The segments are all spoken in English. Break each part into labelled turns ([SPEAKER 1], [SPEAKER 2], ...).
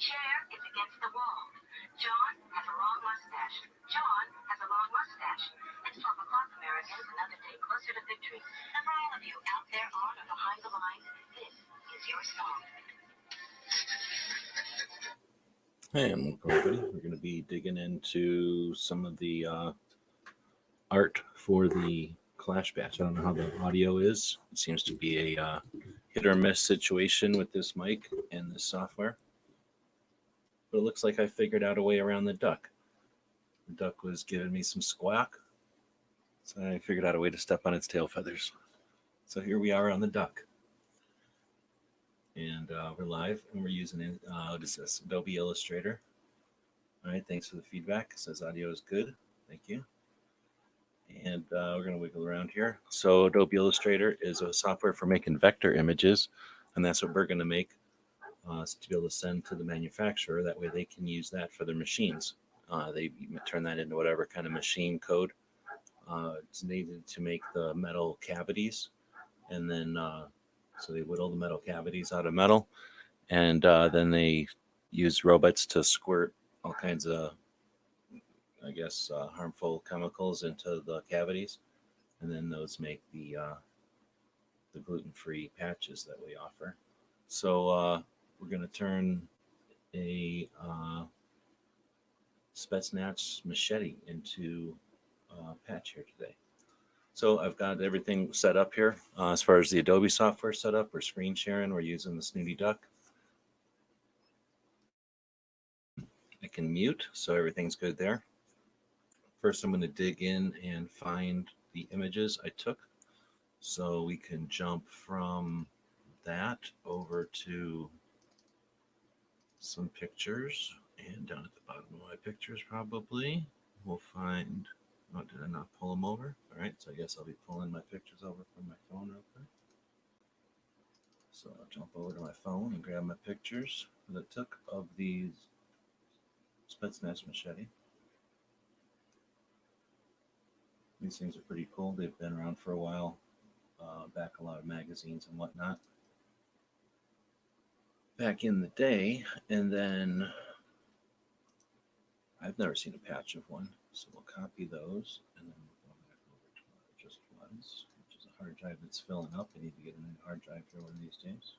[SPEAKER 1] chair is against the wall. John has a long mustache. John has a long mustache. It's 12 o'clock, Americans, another day closer to victory. And for all of you out there on or behind the lines, this is your song.
[SPEAKER 2] Hey, and welcome everybody. We're going to be digging into some of the art for the Kalash Batch. I don't know how the audio is. It seems to be a hit or miss situation with this mic and this software. But it looks like I figured out a way around the duck. The duck was giving me some squawk, so I figured out a way to step on its tail feathers. So here we are on the duck. And we're live, and we're using what is this? Adobe Illustrator. All right, thanks for the feedback. It says audio is good. Thank you. And we're going to wiggle around here. So Adobe Illustrator is a software for making vector images, and that's what we're going to make to be able to send to the manufacturer. That way they can use that for their machines. They turn that into whatever kind of machine code it's needed to make the metal cavities, and then so they whittle the metal cavities out of metal, and then they use robots to squirt all kinds of, I guess, harmful chemicals into the cavities, and then those make the gluten-free patches that we offer. So we're going to turn a Spetsnaz machete into a patch here today. So I've got everything set up here. As far as the Adobe software set up, we're screen sharing. We're using the Snooty Duck. I can mute, so everything's good there. First, I'm going to dig in and find the images I took. So we can jump from that over to some pictures. And down at the bottom of my pictures, probably, we'll find... Oh, did I not pull them over? All right, so I guess I'll be pulling my pictures over from my phone real quick. So I'll jump over to my phone and grab my pictures that I took of these Spetsnaz machete. These things are pretty cool. They've been around for a while, back a lot of magazines and whatnot back in the day. And then I've never seen a patch of one, so we'll copy those and then we'll go back over to where it just was, which is a hard drive that's filling up. I need to get a new hard drive here one of these days.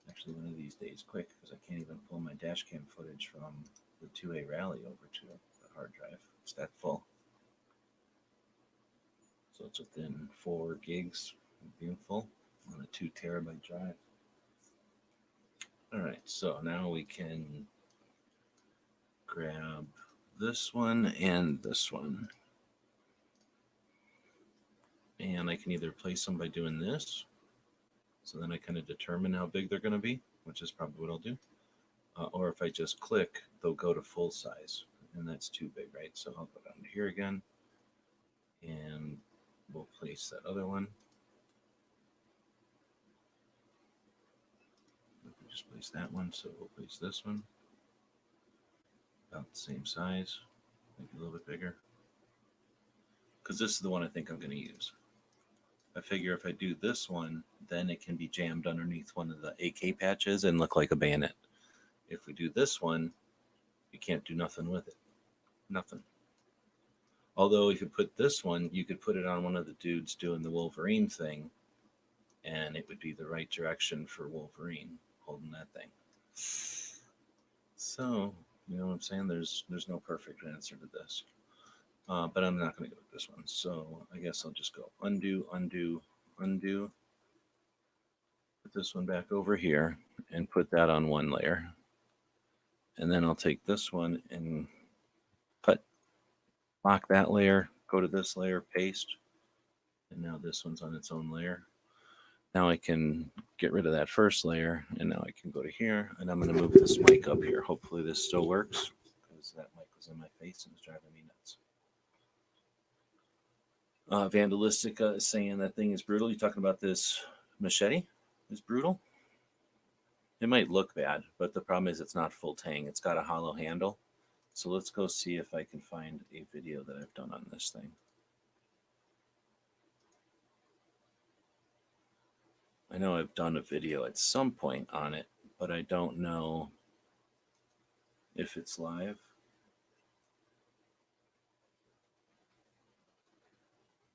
[SPEAKER 2] Actually, one of these days, quick, because I can't even pull my dash cam footage from the 2A rally over to the hard drive. It's that full. So it's within 4 gigs, beautiful, on a 2 terabyte drive. All right, so now we can grab this one and this one. And I can either place them by doing this. So then I kind of determine how big they're going to be, which is probably what I'll do. Or if I just click, they'll go to full size. And that's too big, right? So I'll go down to here again. And we'll place that other one. Just place that one. So we'll place this one. About the same size, maybe a little bit bigger, because this is the one I think I'm going to use. I figure if I do this one, then it can be jammed underneath one of the AK patches and look like a bayonet. If we do this one, you can't do nothing with it. Nothing. Although if you put this one, you could put it on one of the dudes doing the Wolverine thing, and it would be the right direction for Wolverine holding that thing. So... you know what I'm saying? There's no perfect answer to this. But I'm not going to go with this one. So I guess I'll just go undo, undo, undo. Put this one back over here and put that on one layer. And then I'll take this one and lock that layer, go to this layer, paste. And now this one's on its own layer. Now I can get rid of that first layer, and now I can go to here, and I'm going to move this mic up here. Hopefully this still works, because that mic was in my face and was driving me nuts. Vandalistica is saying that thing is brutal. You talking about this machete? Is brutal? It might look bad, but the problem is it's not full tang. It's got a hollow handle. So let's go see if I can find a video that I've done on this thing. I know I've done a video at some point on it, but I don't know if it's live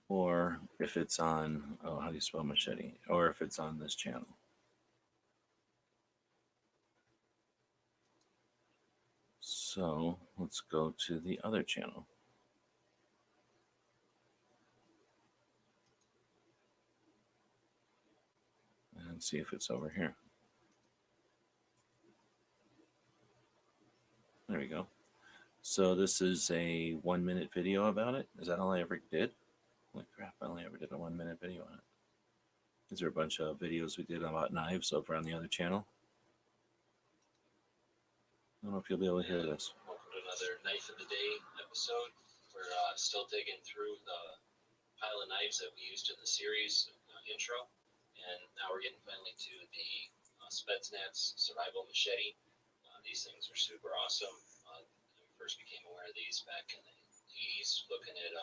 [SPEAKER 2] or if it's on, oh, how do you spell machete? Or if it's on this channel. So let's go to the other channel. And see if it's over here. There we go. So this is a 1 minute video about it. Is that all I ever did? Holy crap, I only ever did a 1 minute video on it. These are a bunch of videos we did about knives over on the other channel. I don't know if you'll be able to hear this. Welcome to another Knife of the Day episode. We're still digging through the pile of knives that we used in the series intro. And now we're getting finally to the Spetsnaz survival machete. These things are super awesome. I first became aware of these back in the 80s, looking at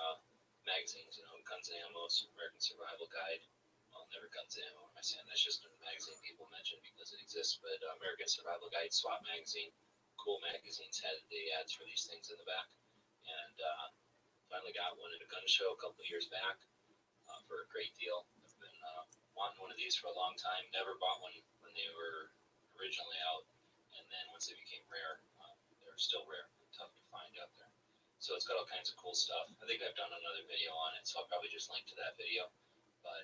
[SPEAKER 2] magazines, Guns and Ammo, American Survival Guide. Well, never Guns and Ammo, am I saying? That's just a magazine people mention because it exists. But American Survival Guide, SWAT magazine, cool magazines had the ads for these things in the back. And finally got one at a gun show a couple of years back for a great deal. I've been wanting one of these for a long time. Never bought one when they were originally out. And then once they became rare, they're still rare and tough to find out there. So it's got all kinds of cool stuff. I think I've done another video on it, so I'll probably just link to that video. But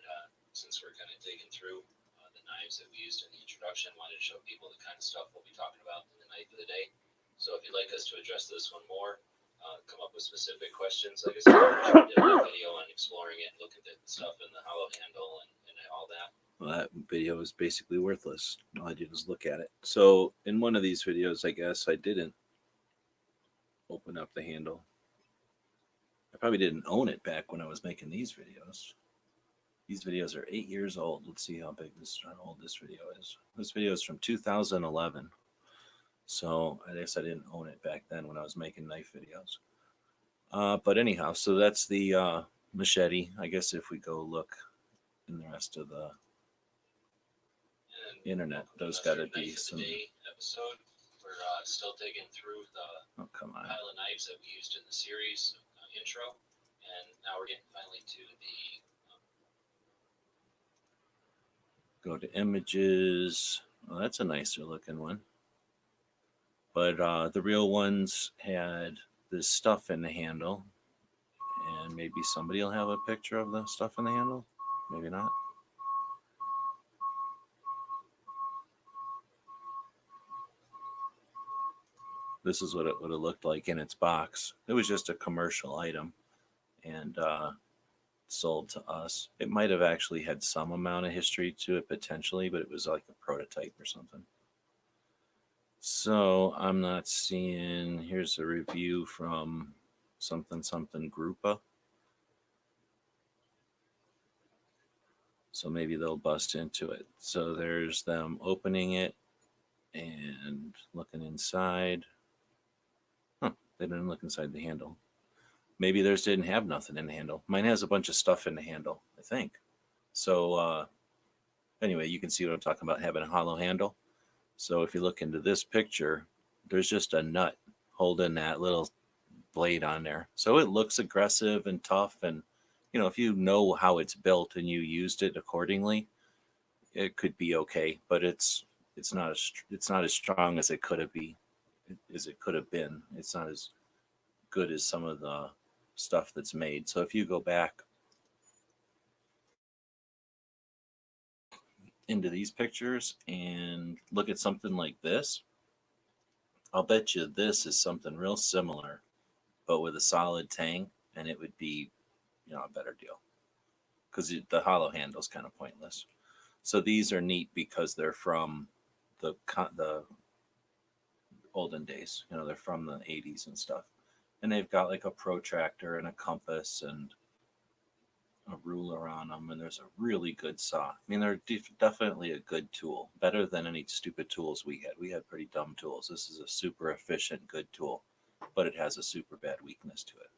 [SPEAKER 2] since we're kind of digging through the knives that we used in the introduction, wanted to show people the kind of stuff we'll be talking about in the Knife of the Day. So if you'd like us to address this one more, come up with specific questions. Like I said, I did a video on exploring it, looking at the stuff in the hollow handle and all that. Well, that video is basically worthless. All I did was look at it. So in one of these videos, I guess I didn't open up the handle. I probably didn't own it back when I was making these videos. These videos are 8 years old. Let's see how old this video is. This video is from 2011. So I guess I didn't own it back then when I was making knife videos. But anyhow, so that's the machete. I guess if we go look in the rest of the internet, there's got to be some episode. We're still digging through the pile of knives that we used in the series intro, and now we're getting finally to the go to images. Well, that's a nicer looking one. But the real ones had this stuff in the handle, and maybe somebody will have a picture of the stuff in the handle. Maybe not. This is what it would have looked like in its box. It was just a commercial item and sold to us. It might have actually had some amount of history to it potentially, but it was like a prototype or something. So I'm not seeing, here's a review from something Groupa. So maybe they'll bust into it. So there's them opening it and looking inside. Huh, they didn't look inside the handle. Maybe theirs didn't have nothing in the handle. Mine has a bunch of stuff in the handle, I think. So anyway, you can see what I'm talking about, having a hollow handle. So if you look into this picture, there's just a nut holding that little blade on there. So it looks aggressive and tough. And, if you know how it's built and you used it accordingly, it could be okay. But it's not as strong as it could have been. It's not as good as some of the stuff that's made. So if you go back into these pictures and look at something like this, I'll bet you this is something real similar, but with a solid tang, and it would be, a better deal because the hollow handle is kind of pointless. So these are neat because they're from the olden days. They're from the 80s and stuff, and they've got like a protractor and a compass and a ruler on them, and there's a really good saw. I mean, they're definitely a good tool, better than any stupid tools we had. We had pretty dumb tools. This is a super efficient, good tool, but it has a super bad weakness to it.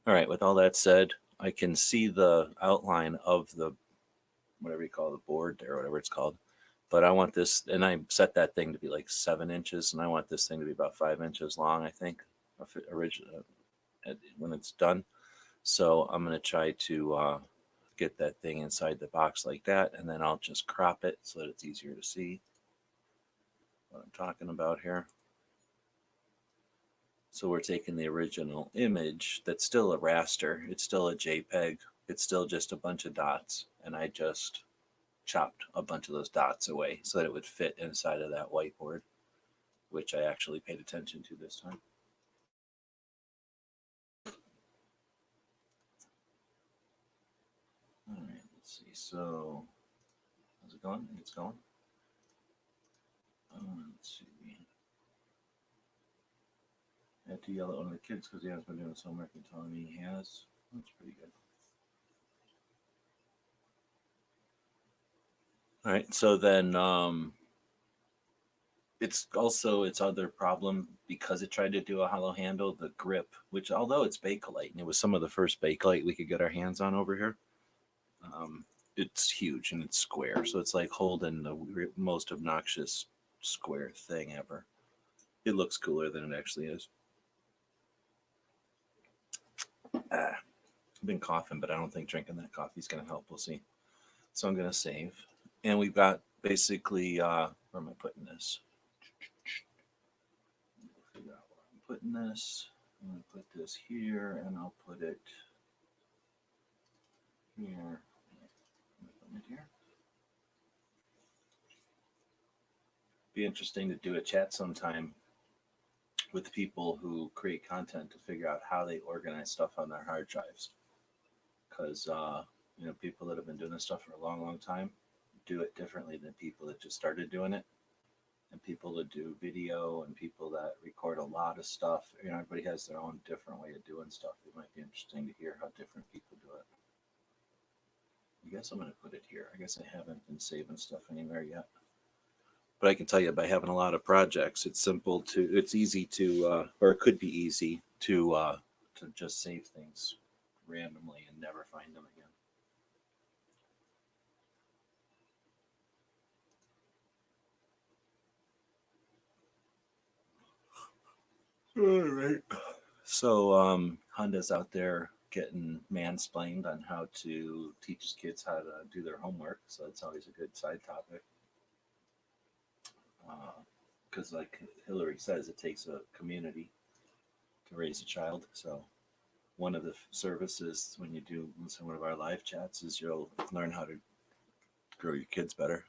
[SPEAKER 2] All right, with all that said, I can see the outline of the, whatever you call the board there, whatever it's called, But I want this, and I set that thing to be like 7 inches, and I want this thing to be about 5 inches long, I think, original when it's done. So I'm going to try to get that thing inside the box like that, and then I'll just crop it so that it's easier to see what I'm talking about here. So we're taking the original image that's still a raster, it's still a JPEG, it's still just a bunch of dots, and I just chopped a bunch of those dots away so that it would fit inside of that whiteboard, which I actually paid attention to this time. All right, let's see. So, how's it going? It's going. Let's see. I had to yell at one of the kids because he hasn't been doing his homework and telling me he has. That's pretty good. All right, so then it's also its other problem because it tried to do a hollow handle, the grip, which although it's Bakelite, and it was some of the first Bakelite we could get our hands on over here, um, it's huge and it's square. So it's like holding the most obnoxious square thing ever. It looks cooler than it actually is. I've been coughing, but I don't think drinking that coffee is going to help. We'll see. So I'm going to save. And we've got basically, where am I putting this? Figure out where I'm putting this. I'm going to put this here, and I'll put it here. Put it here. Be interesting to do a chat sometime with people who create content to figure out how they organize stuff on their hard drives. Because people that have been doing this stuff for a long, long time do it differently than people that just started doing it. And people that do video and people that record a lot of stuff. Everybody has their own different way of doing stuff. It might be interesting to hear how different people do it. I guess I'm going to put it here. I guess I haven't been saving stuff anywhere yet. But I can tell you by having a lot of projects, it's easy to, or it could be easy to just save things randomly and never find them again. All right. So Honda's out there getting mansplained on how to teach his kids how to do their homework. So it's always a good side topic. Because, like Hillary says, it takes a community to raise a child. So one of the services when you do some of our live chats is you'll learn how to grow your kids better.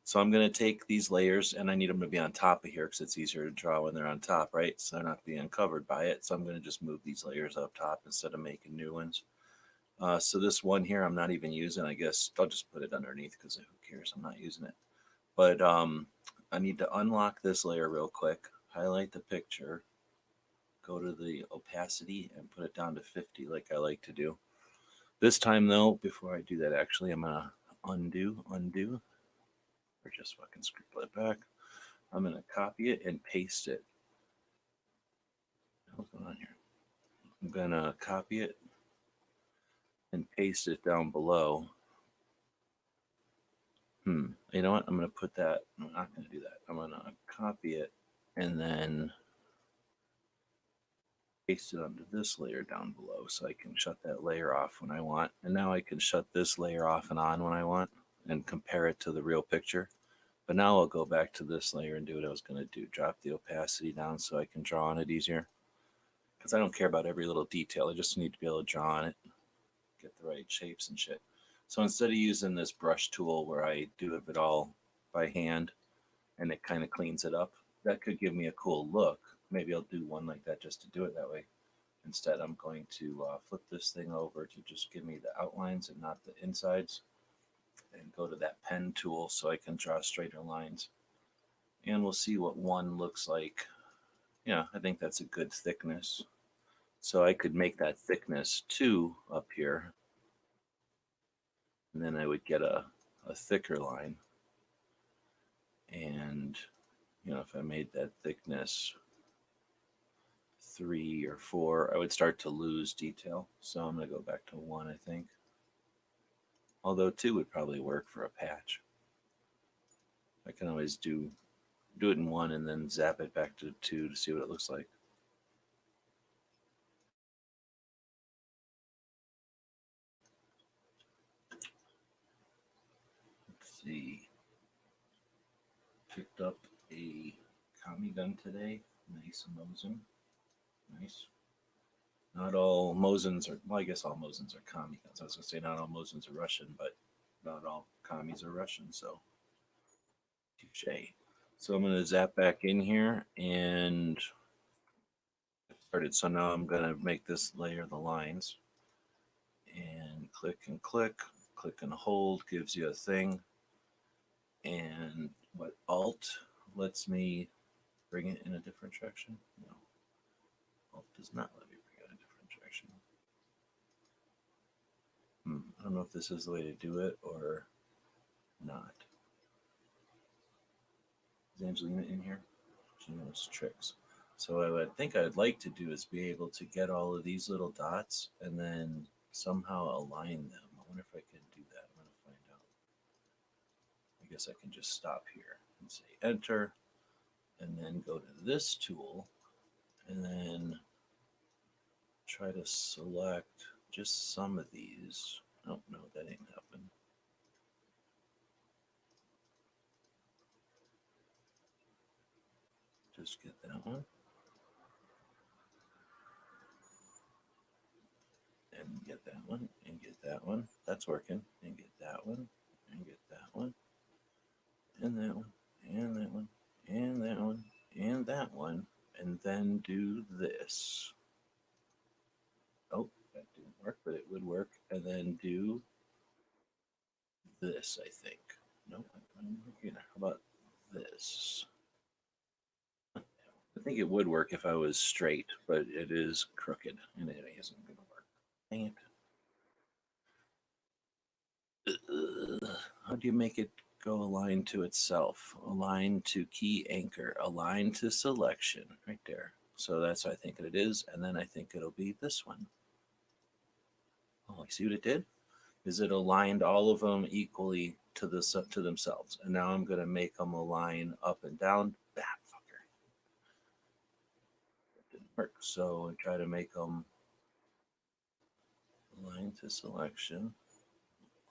[SPEAKER 2] So I'm going to take these layers, and I need them to be on top of here because it's easier to draw when they're on top, right? So they're not being covered by it. So I'm going to just move these layers up top instead of making new ones. So this one here I'm not even using. I guess I'll just put it underneath because who cares? I'm not using it. But I need to unlock this layer real quick, highlight the picture, go to the opacity and put it down to 50 like I like to do. This time though, before I do that, actually, I'm going to undo, or just fucking scribble it back. I'm going to copy it and paste it. What's going on here? I'm going to copy it and paste it down below. You know what? I'm going to put that. I'm not going to do that. I'm going to copy it and then paste it onto this layer down below so I can shut that layer off when I want. And now I can shut this layer off and on when I want and compare it to the real picture. But now I'll go back to this layer and do what I was going to do. Drop the opacity down so I can draw on it easier. Because I don't care about every little detail. I just need to be able to draw on it, get the right shapes and shit. So instead of using this brush tool where I do it all by hand and it kind of cleans it up, that could give me a cool look. Maybe I'll do one like that just to do it that way. Instead, I'm going to flip this thing over to just give me the outlines and not the insides, and go to that pen tool so I can draw straighter lines. And we'll see what one looks like. Yeah, I think that's a good thickness. So I could make that thickness 2 up here, and then I would get a thicker line. And, if I made that thickness 3 or 4, I would start to lose detail. So I'm going to go back to 1, I think. Although 2 would probably work for a patch. I can always do it in one and then zap it back to two to see what it looks like. Let's see. Picked up a Kami gun today. Nice Mosin. Nice. Not all Mosins are, well, I guess all Mosins are Kami guns. I was going to say not all Mosins are Russian, but not all Kamis are Russian, so touche. So I'm going to zap back in here and started. So now I'm going to make this layer the lines and click and click, click and hold gives you a thing. And what Alt lets me bring it in a different direction? No. Alt does not let me bring it in a different direction. I don't know if this is the way to do it or not. Is Angelina in here? She knows tricks. So what I would think I'd like to do is be able to get all of these little dots and then somehow align them. I wonder if I can do that. I'm going to find out. I guess I can just stop here and say enter and then go to this tool and then try to select just some of these. Oh, no, that ain't happening. Just get that one. And get that one, and get that one. That's working. And get that one, and get that one, and that one, and that one, and that one, and that one. And then do this. Oh, that didn't work, but it would work. And then do this, I think. No, I'm looking. How about this? I think it would work if I was straight, but it is crooked, and it isn't going to work. Dang it. How do you make it go align to itself? Align to key anchor, align to selection, right there. So that's what I think it is, and then I think it'll be this one. Oh, see what it did? Is it aligned all of them equally to themselves? And now I'm going to make them align up and down. That fucker. That didn't work. So I try to make them align to selection.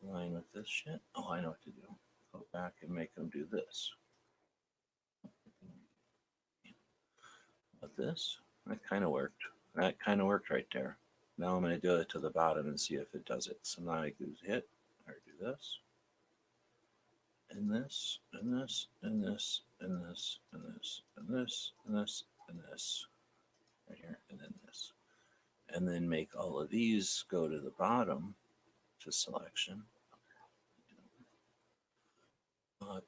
[SPEAKER 2] Align with this shit. Oh, I know what to do. Go back and make them do this. But this, that kind of worked. That kind of worked right there. Now I'm going to do it to the bottom and see if it does it. So now I do hit, or do this, and this, and this, and this, and this, and this, and this, and this, and this, right here, and then this. And then make all of these go to the bottom to selection.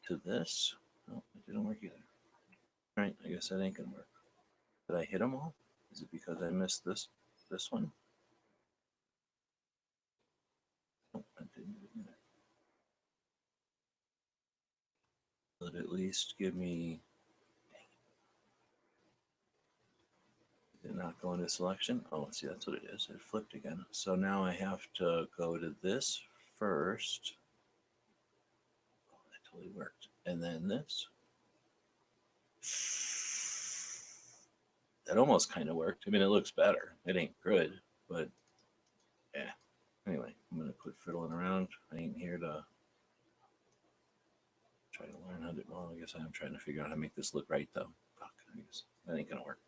[SPEAKER 2] To this. No, it didn't work either. All right, I guess that ain't going to work. Did I hit them all? Is it because I missed this one? Nope, I didn't do it either. Will it at least give me? Did it not go into selection? Oh, see, that's what it is. It flipped again. So now I have to go to this first. Oh, that totally worked. And then this. That almost kind of worked. I mean, it looks better. It ain't good, but yeah. Anyway, I'm going to quit fiddling around. I ain't here to try to learn how to. Well, I guess I am trying to figure out how to make this look right, though. Fuck, I guess that ain't going to work.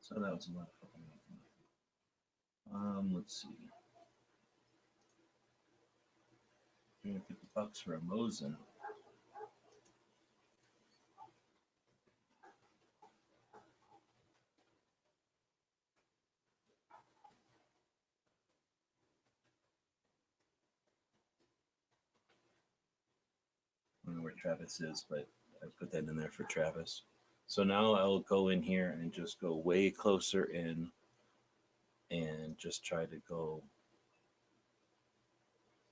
[SPEAKER 2] So that was a lot of fucking. Let's see. $350 for a Mosin. I don't know where Travis is, but I put that in there for Travis. So now I'll go in here and just go way closer in and just try to go.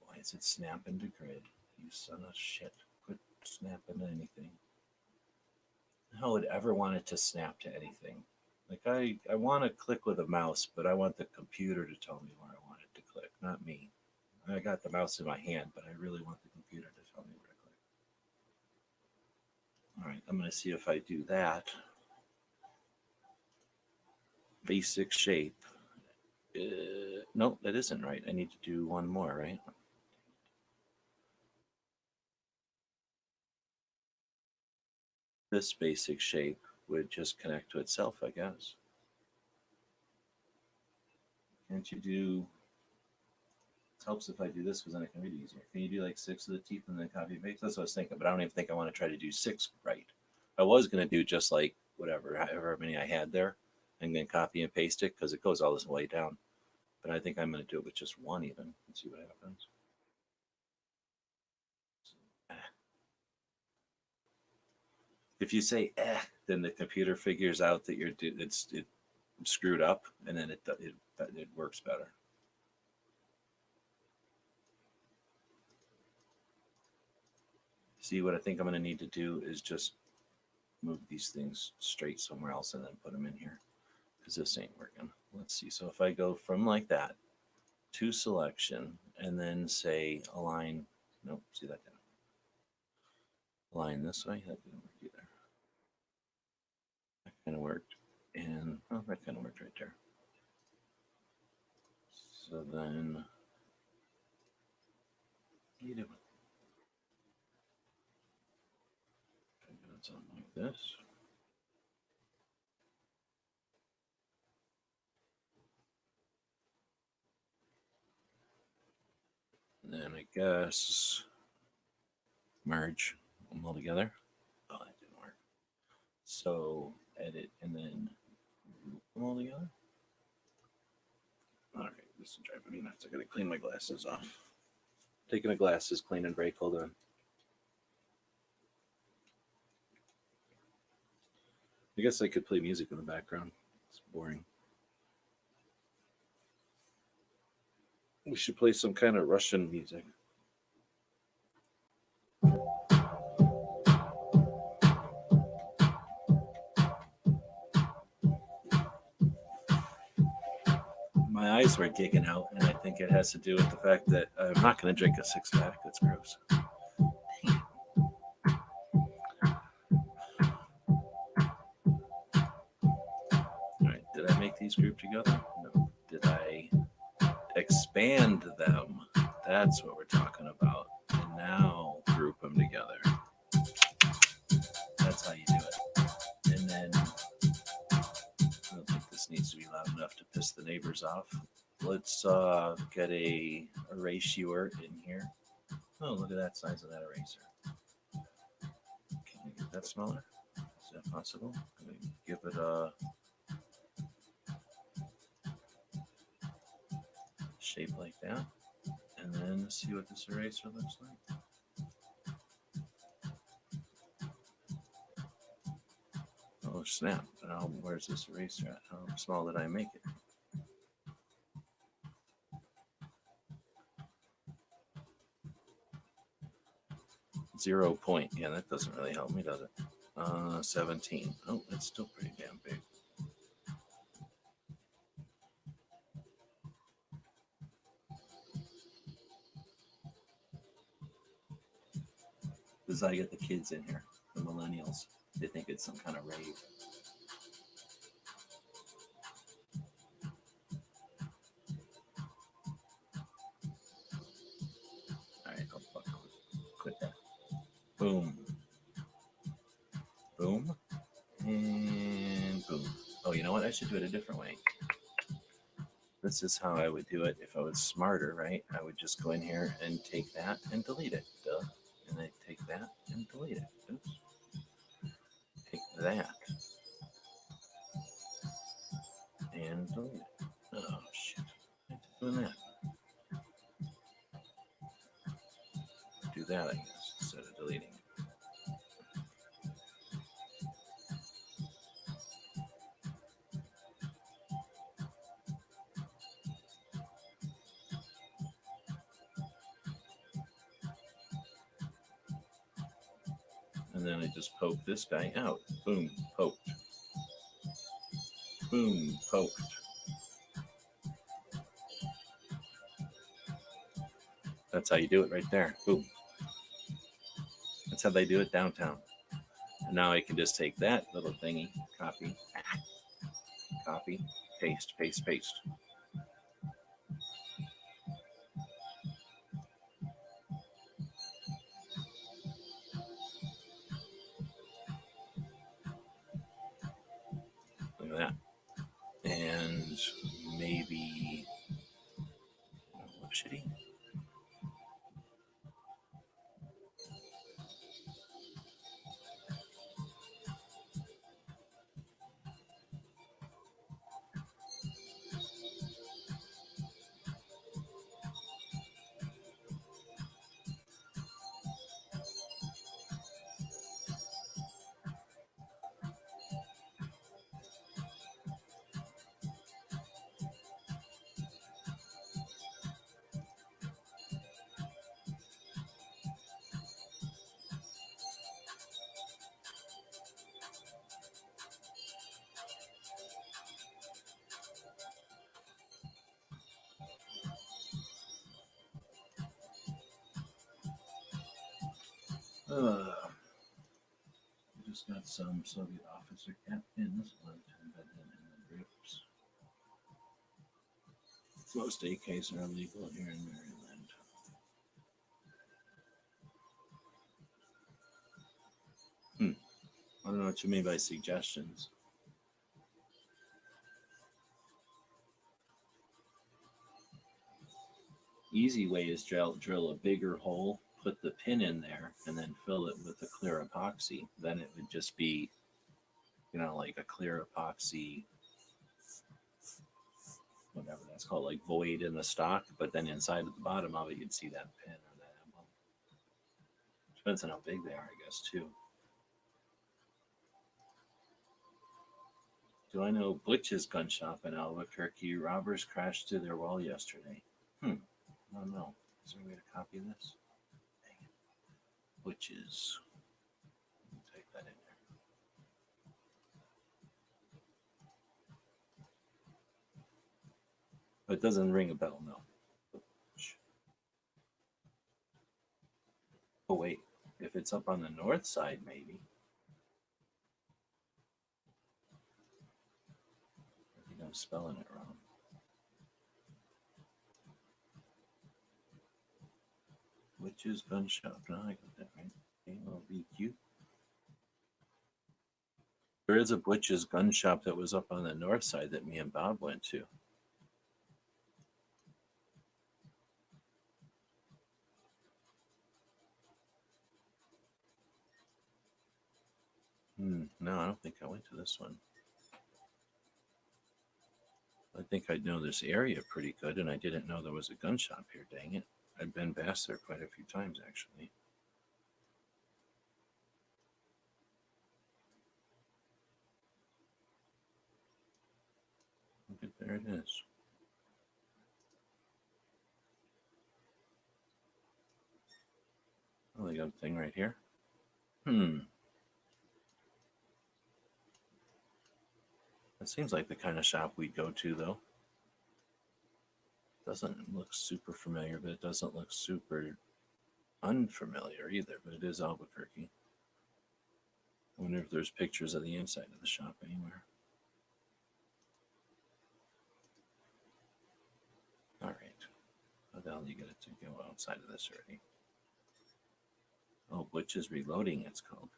[SPEAKER 2] Why is it snapping to grid? You son of shit. Quit snapping to anything. How would ever want it to snap to anything? Like I want to click with a mouse, but I want the computer to tell me where I want it to click, not me. I got the mouse in my hand, but I really want the computer to tell me where to click. right, I'm going to see if I do that. Basic shape. No, that isn't right. I need to do one more, right? This basic shape would just connect to itself, I guess. Can't you do? It helps if I do this because then I can read it easier. Can you do like 6 of the teeth and then copy and paste? That's what I was thinking, but I don't even think I want to try to do 6 right. I was going to do just like whatever, however many I had there, and then copy and paste it because it goes all this way down. But I think I'm going to do it with just one even and see what happens. If you say then the computer figures out that it's screwed up, and then it works better. See, what I think I'm going to need to do is just move these things straight somewhere else and then put them in here because this ain't working. Let's see. So if I go from like that to selection and then say align, nope, see that down. Align this way, that didn't work either. That kind of worked. And oh, that kind of worked right there. So then, what are you doing? Something like this. And then I guess merge them all together. Oh, that didn't work. So edit and then group them all together. All right, this is driving me nuts. I gotta clean my glasses off. Taking a glasses clean and break. Hold on. I guess I could play music in the background. It's boring. We should play some kind of Russian music. My eyes were gigging out, and I think it has to do with the fact that I'm not going to drink a 6-pack. That's gross. All right, did I make these group together? No. Did I expand them? That's what we're talking about. And now group them together. That's how you do it. And then I don't think this needs to be loud enough to piss the neighbors off. Let's get a eraser in here. Oh, look at that size of that eraser. Can you get that smaller? Is that possible? Give it a shape like that. And then see what this eraser looks like. Oh, snap. Now, where's this eraser at? How small did I make it? Zero point. Yeah, that doesn't really help me, does it? 17. Oh, that's still pretty damn big. Because I get the kids in here, the millennials. They think it's some kind of rave. All right, I'll quit that. Boom. Boom. And boom. Oh, you know what? I should do it a different way. This is how I would do it if I was smarter, right? I would just go in here and take that and delete it. Duh. And I take that and delete it. Oops. Take that and delete it. Oh, shit. I'm doing that. Do that, I guess, instead of deleting it. And then I just poke this guy out. Boom, poked. Boom, poked. That's how you do it right there. Boom. That's how they do it downtown. And now I can just take that little thingy, copy, copy, paste, paste, paste. Look at that. And maybe, oh, shitty. I just got some Soviet officer cat pins. I'll turn that in the grips. Most AKs are illegal here in Maryland. I don't know what you mean by suggestions. Easy way is drill a bigger hole, put the pin in there, and then fill it with a clear epoxy. Then it would just be, like a clear epoxy, whatever that's called, like void in the stock. But then inside at the bottom of it, you'd see that pin or that emblem. Depends on how big they are, I guess, too. Do I know Butch's gun shop in Albuquerque? Robbers crashed through their wall yesterday. I don't know. Is there a way to copy this? Dang it. Butch's. Type that in there. It doesn't ring a bell, no. Oh, wait. If it's up on the north side, maybe. I think I'm spelling it wrong. Butch's gun shop. No, I got that right. ALBQ. There is a Butch's gun shop that was up on the north side that me and Bob went to. No, I don't think I went to this one. I think I know this area pretty good, and I didn't know there was a gun shop here. Dang it. I've been past there quite a few times, actually. Look at, there it is. Oh, they got a thing right here. That seems like the kind of shop we'd go to, though. Doesn't look super familiar, but it doesn't look super unfamiliar either, but it is Albuquerque. I wonder if there's pictures of the inside of the shop anywhere. All right. How the hell do you get it to go outside of this already? Oh, Butch's Reloading, it's called.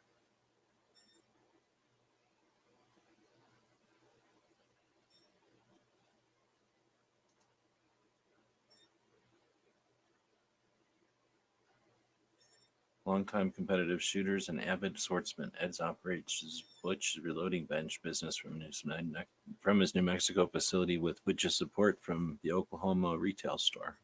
[SPEAKER 2] Longtime competitive shooters and avid swordsman, Ed's operates Butch's Reloading Bench business from his New Mexico facility with Butch's support from the Oklahoma retail store.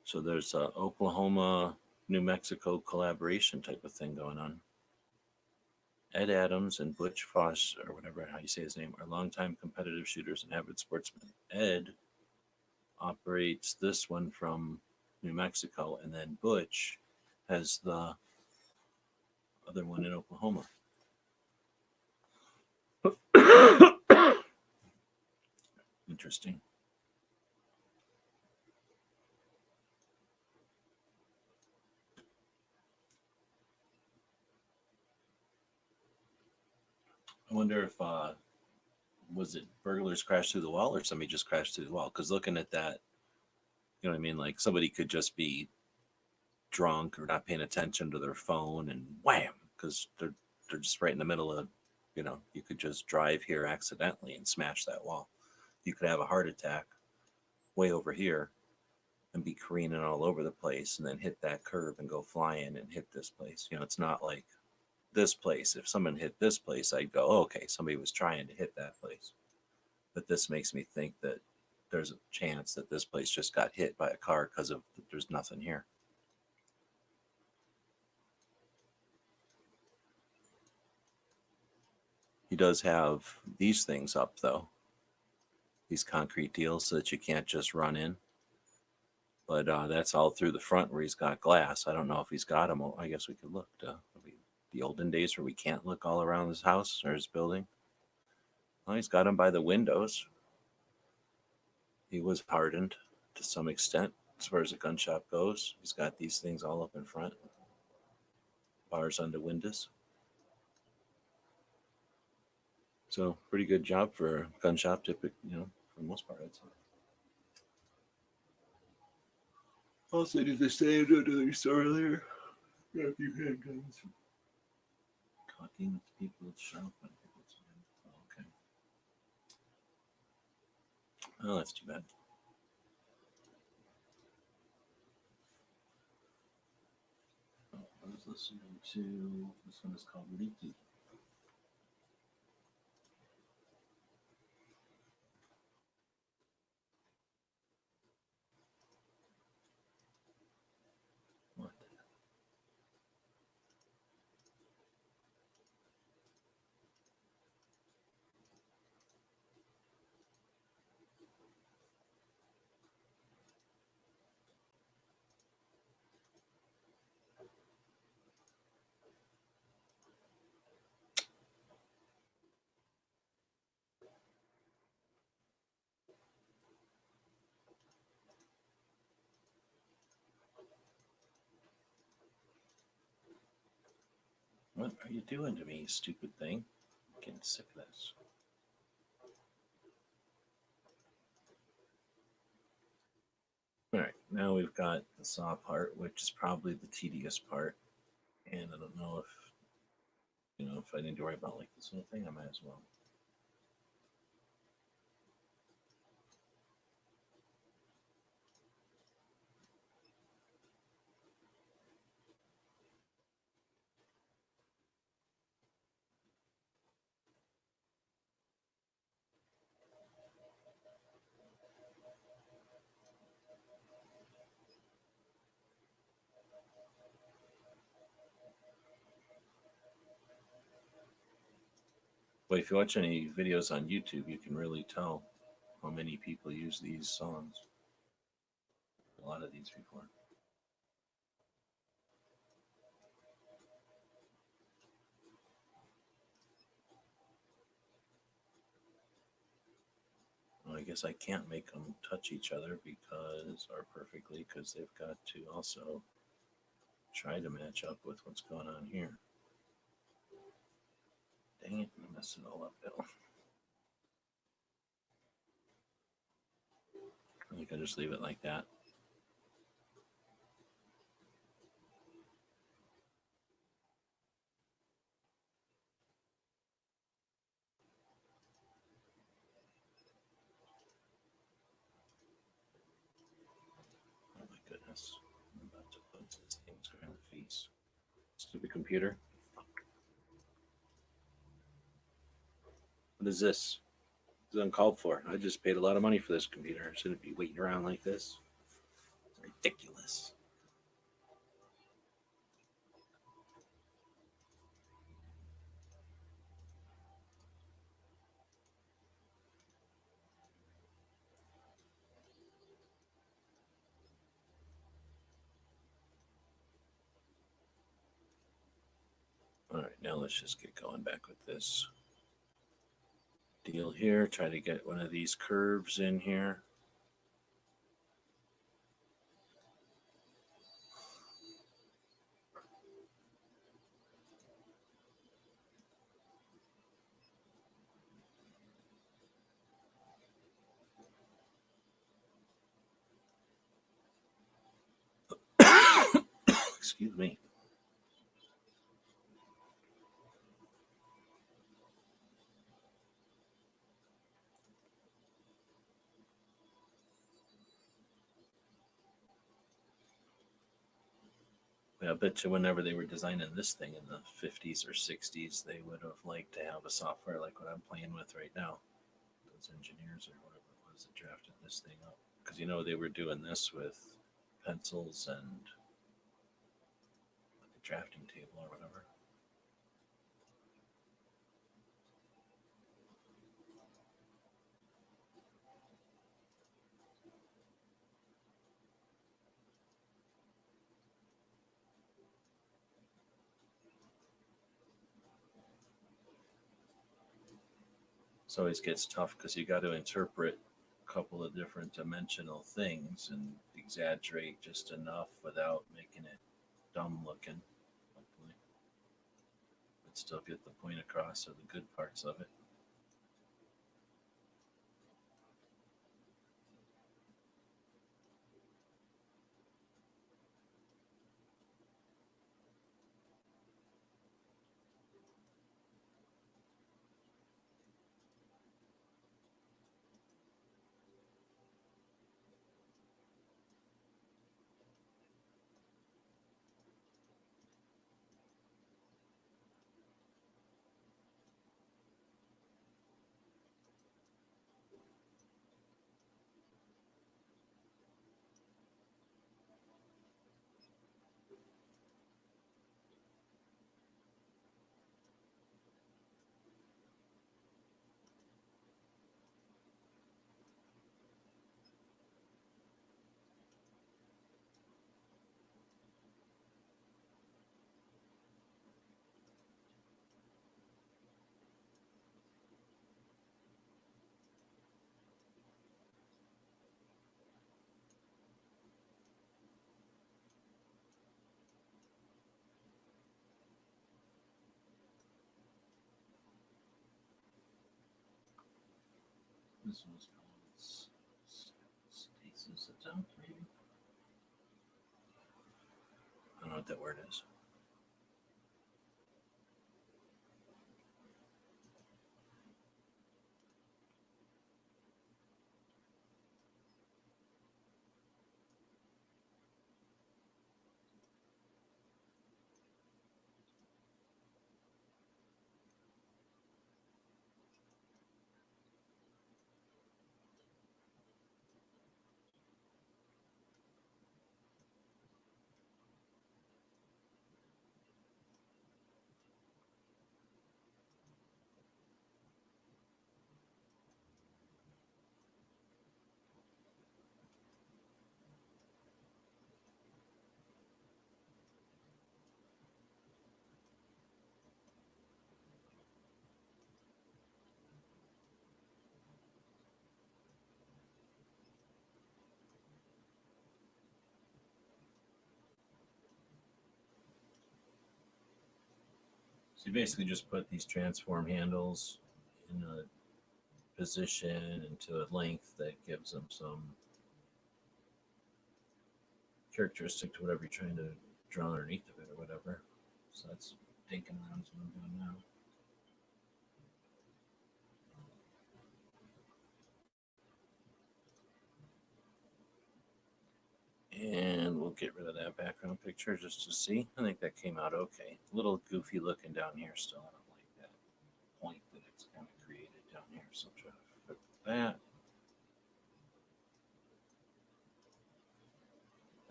[SPEAKER 2] So there's a Oklahoma, New Mexico collaboration type of thing going on. Ed Adams and Butch Foss, or whatever how you say his name, are longtime competitive shooters and avid sportsmen. Ed operates this one from New Mexico, and then Butch has the other one in Oklahoma. Interesting. I wonder if was it burglars crashed through the wall or somebody just crashed through the wall? Because looking at that, you know what I mean? Like somebody could just be drunk or not paying attention to their phone and wham, because they're just right in the middle of, you know, you could just drive here accidentally and smash that wall. You could have a heart attack way over here and be careening all over the place and then hit that curb and go flying and hit this place. You know, it's not like this place. If someone hit this place, I'd go, oh, okay, somebody was trying to hit that place. But this makes me think that there's a chance that this place just got hit by a car because of there's nothing here. He does have these things up though, these concrete deals, so that you can't just run in. But that's all through the front where he's got glass. I don't know if he's got them. I guess we could look to the olden days where we can't look all around his house or his building. Well, he's got them by the windows. He was hardened to some extent as far as the gun shop goes. He's got these things all up in front, bars on the windows. So pretty good job for a gun shop, typically, you know, for the most part, I'd say. Also did the same to the store earlier. Got a few handguns. Talking with people at shop. Okay. Oh, that's too bad. Oh, I was listening to this one is called Leaky. What? What are you doing to me, you stupid thing? I'm getting sick of this. All right, now we've got the saw part, which is probably the tedious part. And I don't know if, you know, if I need to worry about like this whole thing, I might as well. But if you watch any videos on YouTube, you can really tell how many people use these songs. A lot of these before. Well, I guess I can't make them touch each other because, or perfectly, because they've got to also try to match up with what's going on here. Dang it, I messed it all up, Bill. You can just leave it like that. Oh my goodness. I'm about to put this thing square in the face. Stupid computer. What is this? This is uncalled for. I just paid a lot of money for this computer. I shouldn't be waiting around like this. It's ridiculous. All right, now let's just get going back with this deal here. Try to get one of these curves in here. Excuse me. Yeah, I bet you whenever they were designing this thing in the 50s or 60s, they would have liked to have a software like what I'm playing with right now. Those engineers or whatever it was that drafted this thing up. Because they were doing this with pencils and like a drafting table or whatever. So it always gets tough because you got to interpret a couple of different dimensional things and exaggerate just enough without making it dumb looking, hopefully, but still get the point across of the good parts of it. This one's called stasis attempt, maybe? I don't know what that word is. So you basically just put these transform handles in a position and to a length that gives them some characteristic to whatever you're trying to draw underneath of it or whatever. So that's taking around is what I'm doing now. And we'll get rid of that background picture just to see. I think that came out okay. A little goofy looking down here still. I don't like that point that it's kind of created down here. So I'll try to fix that.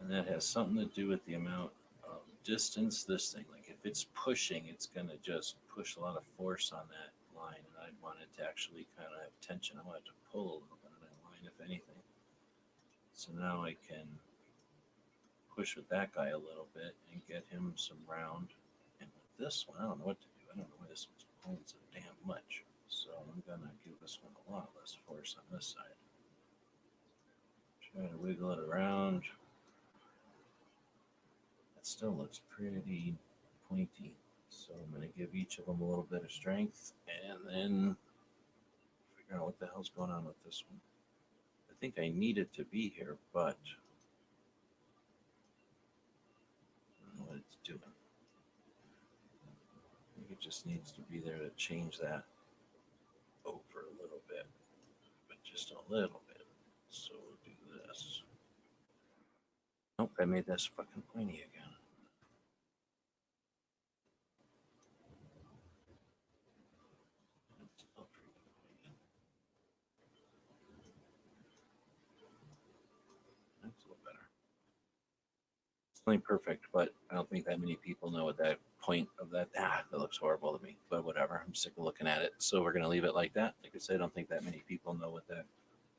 [SPEAKER 2] And that has something to do with the amount of distance this thing, like if it's pushing, it's going to just push a lot of force on that line. And I'd want it to actually kind of have tension. I want it to pull a little bit on that line, if anything. So now I can push with that guy a little bit and get him some round. And with this one, I don't know what to do. I don't know why this one's pulling so damn much. So I'm going to give this one a lot less force on this side. Try to wiggle it around. That still looks pretty pointy. So I'm going to give each of them a little bit of strength and then figure out what the hell's going on with this one. I think I need it to be here, but I don't know what just needs to be there to change that over a little bit, but just a little bit. So we'll do this. Nope, I made this fucking pointy again. It's still pretty pointy. That's a little better. It's not perfect, but I don't think that many people know what that point of that. That looks horrible to me, but whatever. I'm sick of looking at it. So we're going to leave it like that. Like I said, I don't think that many people know what that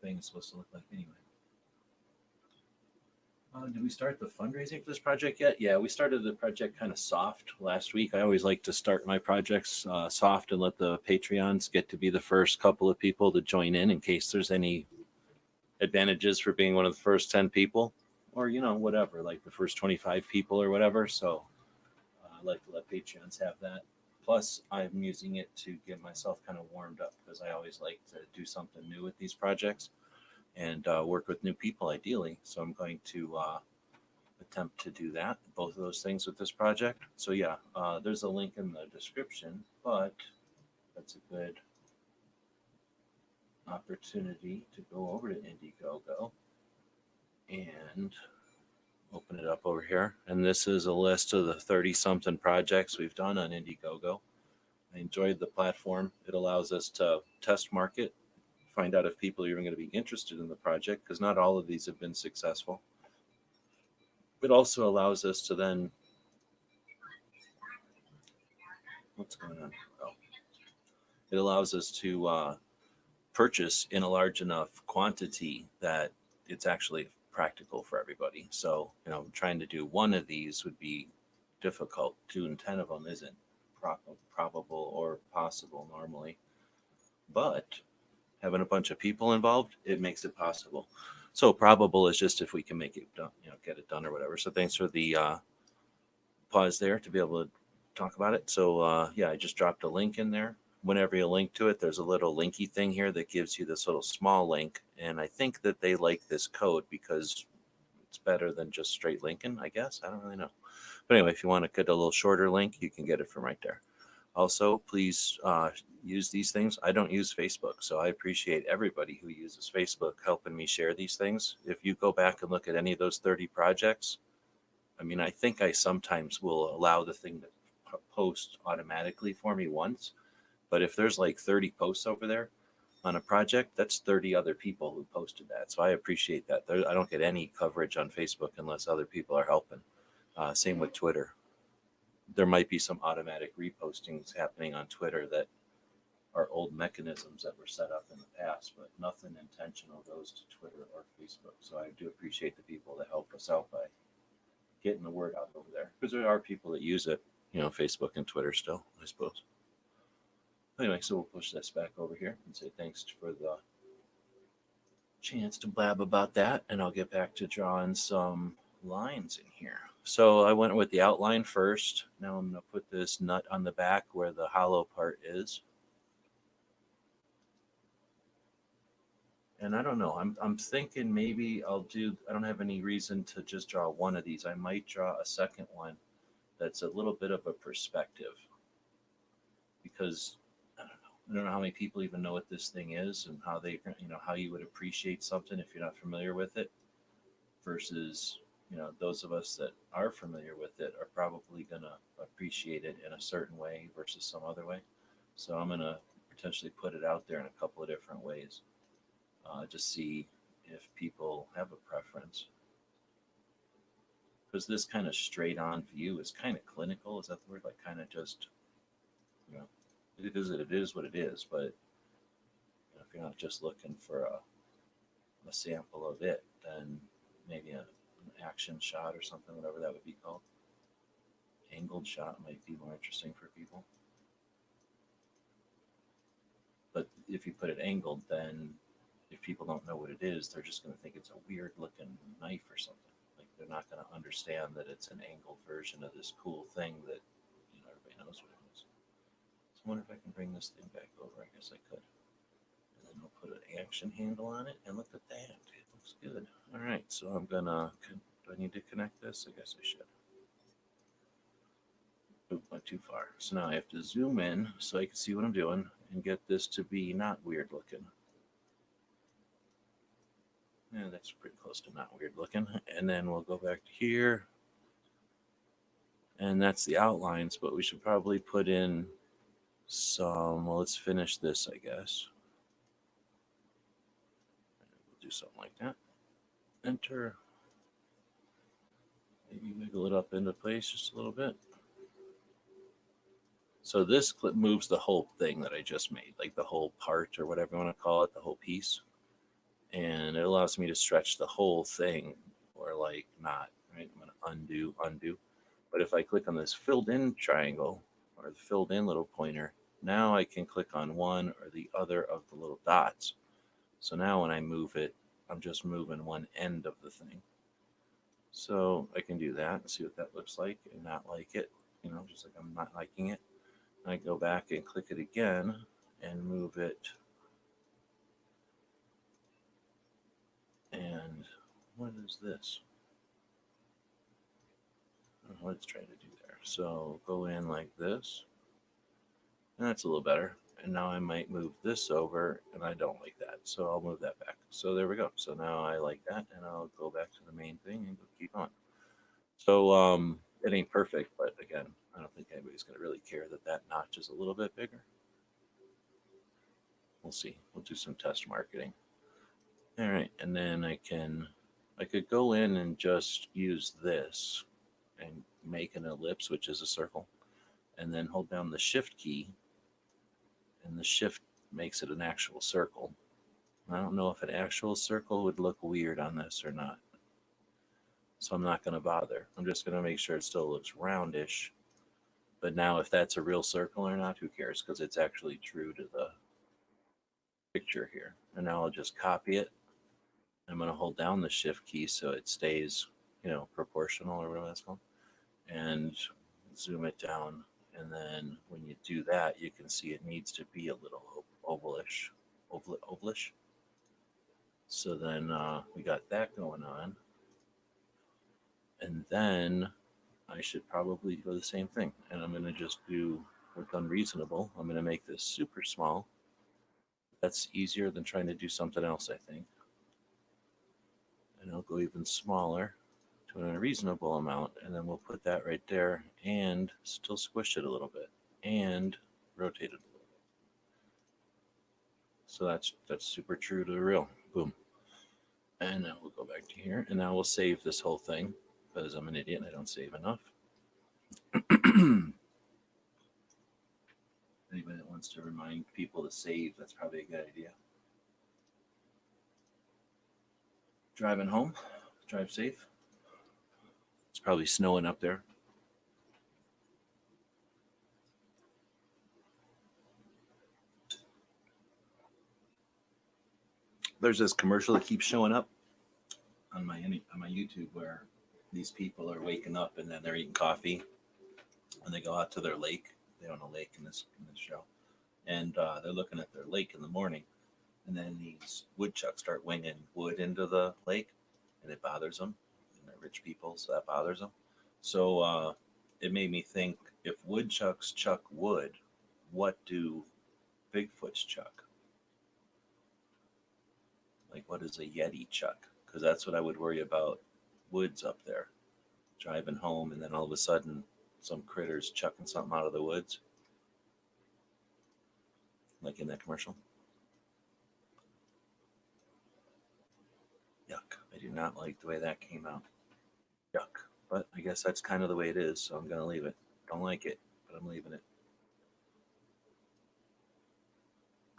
[SPEAKER 2] thing is supposed to look like anyway. Did we start the fundraising for this project yet? Yeah, we started the project kind of soft last week. I always like to start my projects soft and let the Patreons get to be the first couple of people to join in case there's any advantages for being one of the first 10 people or, whatever, like the first 25 people or whatever. So I like to let Patreons have that. Plus, I'm using it to get myself kind of warmed up because I always like to do something new with these projects and work with new people ideally. So I'm going to attempt to do that, both of those things with this project. So yeah, there's a link in the description, but that's a good opportunity to go over to Indiegogo and open it up over here. And this is a list of the 30 something projects we've done on Indiegogo. I enjoyed the platform. It allows us to test market, find out if people are even going to be interested in the project, because not all of these have been successful. It also allows us to then, what's going on? Oh, it allows us to purchase in a large enough quantity that it's actually practical for everybody. So, trying to do one of these would be difficult. 2 and 10 of them isn't probable or possible normally. But having a bunch of people involved, it makes it possible. So probable is just if we can make it done, get it done or whatever. So thanks for the pause there to be able to talk about it. So yeah, I just dropped a link in there. Whenever you link to it, there's a little linky thing here that gives you this little small link. And I think that they like this code because it's better than just straight linking, I guess. I don't really know. But anyway, if you want to get a little shorter link, you can get it from right there. Also, please use these things. I don't use Facebook, so I appreciate everybody who uses Facebook helping me share these things. If you go back and look at any of those 30 projects, I mean, I think I sometimes will allow the thing to post automatically for me once. But if there's like 30 posts over there on a project, that's 30 other people who posted that. So I appreciate that. I don't get any coverage on Facebook unless other people are helping. Same with Twitter. There might be some automatic repostings happening on Twitter that are old mechanisms that were set up in the past, but nothing intentional goes to Twitter or Facebook. So I do appreciate the people that help us out by getting the word out over there, because there are people that use it, Facebook and Twitter still, I suppose. Anyway, so we'll push this back over here and say thanks for the chance to blab about that, and I'll get back to drawing some lines in here. So I went with the outline first. Now I'm going to put this nut on the back where the hollow part is. And I don't know, I'm thinking maybe I don't have any reason to just draw one of these. I might draw a second one that's a little bit of a perspective, because I don't know how many people even know what this thing is and how they, how you would appreciate something if you're not familiar with it versus, those of us that are familiar with it are probably going to appreciate it in a certain way versus some other way. So I'm going to potentially put it out there in a couple of different ways. Just see if people have a preference. Because this kind of straight on view is kind of clinical. Is that the word? Like kind of just, it is what it is. But if you're not just looking for a sample of it, then maybe an action shot or something, whatever that would be called. Angled shot might be more interesting for people. But if you put it angled, then if people don't know what it is, they're just going to think it's a weird looking knife or something. Like they're not going to understand that it's an angled version of this cool thing that everybody knows what it is. So I wonder if I can bring this thing back over. I guess I could. And then I'll put an action handle on it, and look at that. It looks good. All right, so I'm gonna. Do I need to connect this? I guess I should. Oop, my went too far. So now I have to zoom in so I can see what I'm doing and get this to be not weird looking. Yeah, that's pretty close to not weird looking. And then we'll go back to here. And that's the outlines, but we should probably put in some, well, let's finish this, I guess. We'll do something like that. Enter. Maybe wiggle it up into place just a little bit. So this clip moves the whole thing that I just made, like the whole part or whatever you want to call it, the whole piece. And it allows me to stretch the whole thing or like not, right? I'm going to undo, undo. But if I click on this filled in triangle or the filled in little pointer, now I can click on one or the other of the little dots. So now when I move it, I'm just moving one end of the thing. So I can do that and see what that looks like and not like it, just like I'm not liking it. I go back and click it again and move it. And what is this? I don't know what it's trying to do there. So go in like this. And that's a little better. And now I might move this over, and I don't like that. So I'll move that back. So there we go. So now I like that, and I'll go back to the main thing and keep on. So it ain't perfect, but again, I don't think anybody's going to really care that that notch is a little bit bigger. We'll see. We'll do some test marketing. All right, and then I could go in and just use this and make an ellipse, which is a circle, and then hold down the shift key, and the shift makes it an actual circle. I don't know if an actual circle would look weird on this or not. So I'm not going to bother. I'm just going to make sure it still looks roundish. But now if that's a real circle or not, who cares? Because it's actually true to the picture here. And now I'll just copy it. I'm going to hold down the shift key so it stays, proportional or whatever that's called. And zoom it down. And then when you do that, you can see it needs to be a little ovalish. So then we got that going on. And then I should probably do the same thing. And I'm going to just do what's unreasonable. I'm going to make this super small. That's easier than trying to do something else, I think. And I'll go even smaller to an unreasonable amount. And then we'll put that right there and still squish it a little bit and rotate it a little bit. So that's super true to the real. Boom. And now we'll go back to here. And now we'll save this whole thing because I'm an idiot and I don't save enough. Anybody that wants to remind people to save, that's probably a good idea. Driving home, drive safe. It's probably snowing up there. There's this commercial that keeps showing up on my YouTube where these people are waking up and then they're eating coffee and they go out to their lake. They own a lake in this show, and they're looking at their lake in the morning, and then these woodchucks start winging wood into the lake, and it bothers them. And they're rich people, so that bothers them. So it made me think: if woodchucks chuck wood, what do Bigfoots chuck? Like, what is a Yeti chuck? Because that's what I would worry about. Woods up there, driving home, and then all of a sudden, some critters chucking something out of the woods, like in that commercial. Yuck! I do not like the way that came out. Yuck! But I guess that's kind of the way it is, so I'm gonna leave it. Don't like it, but I'm leaving it.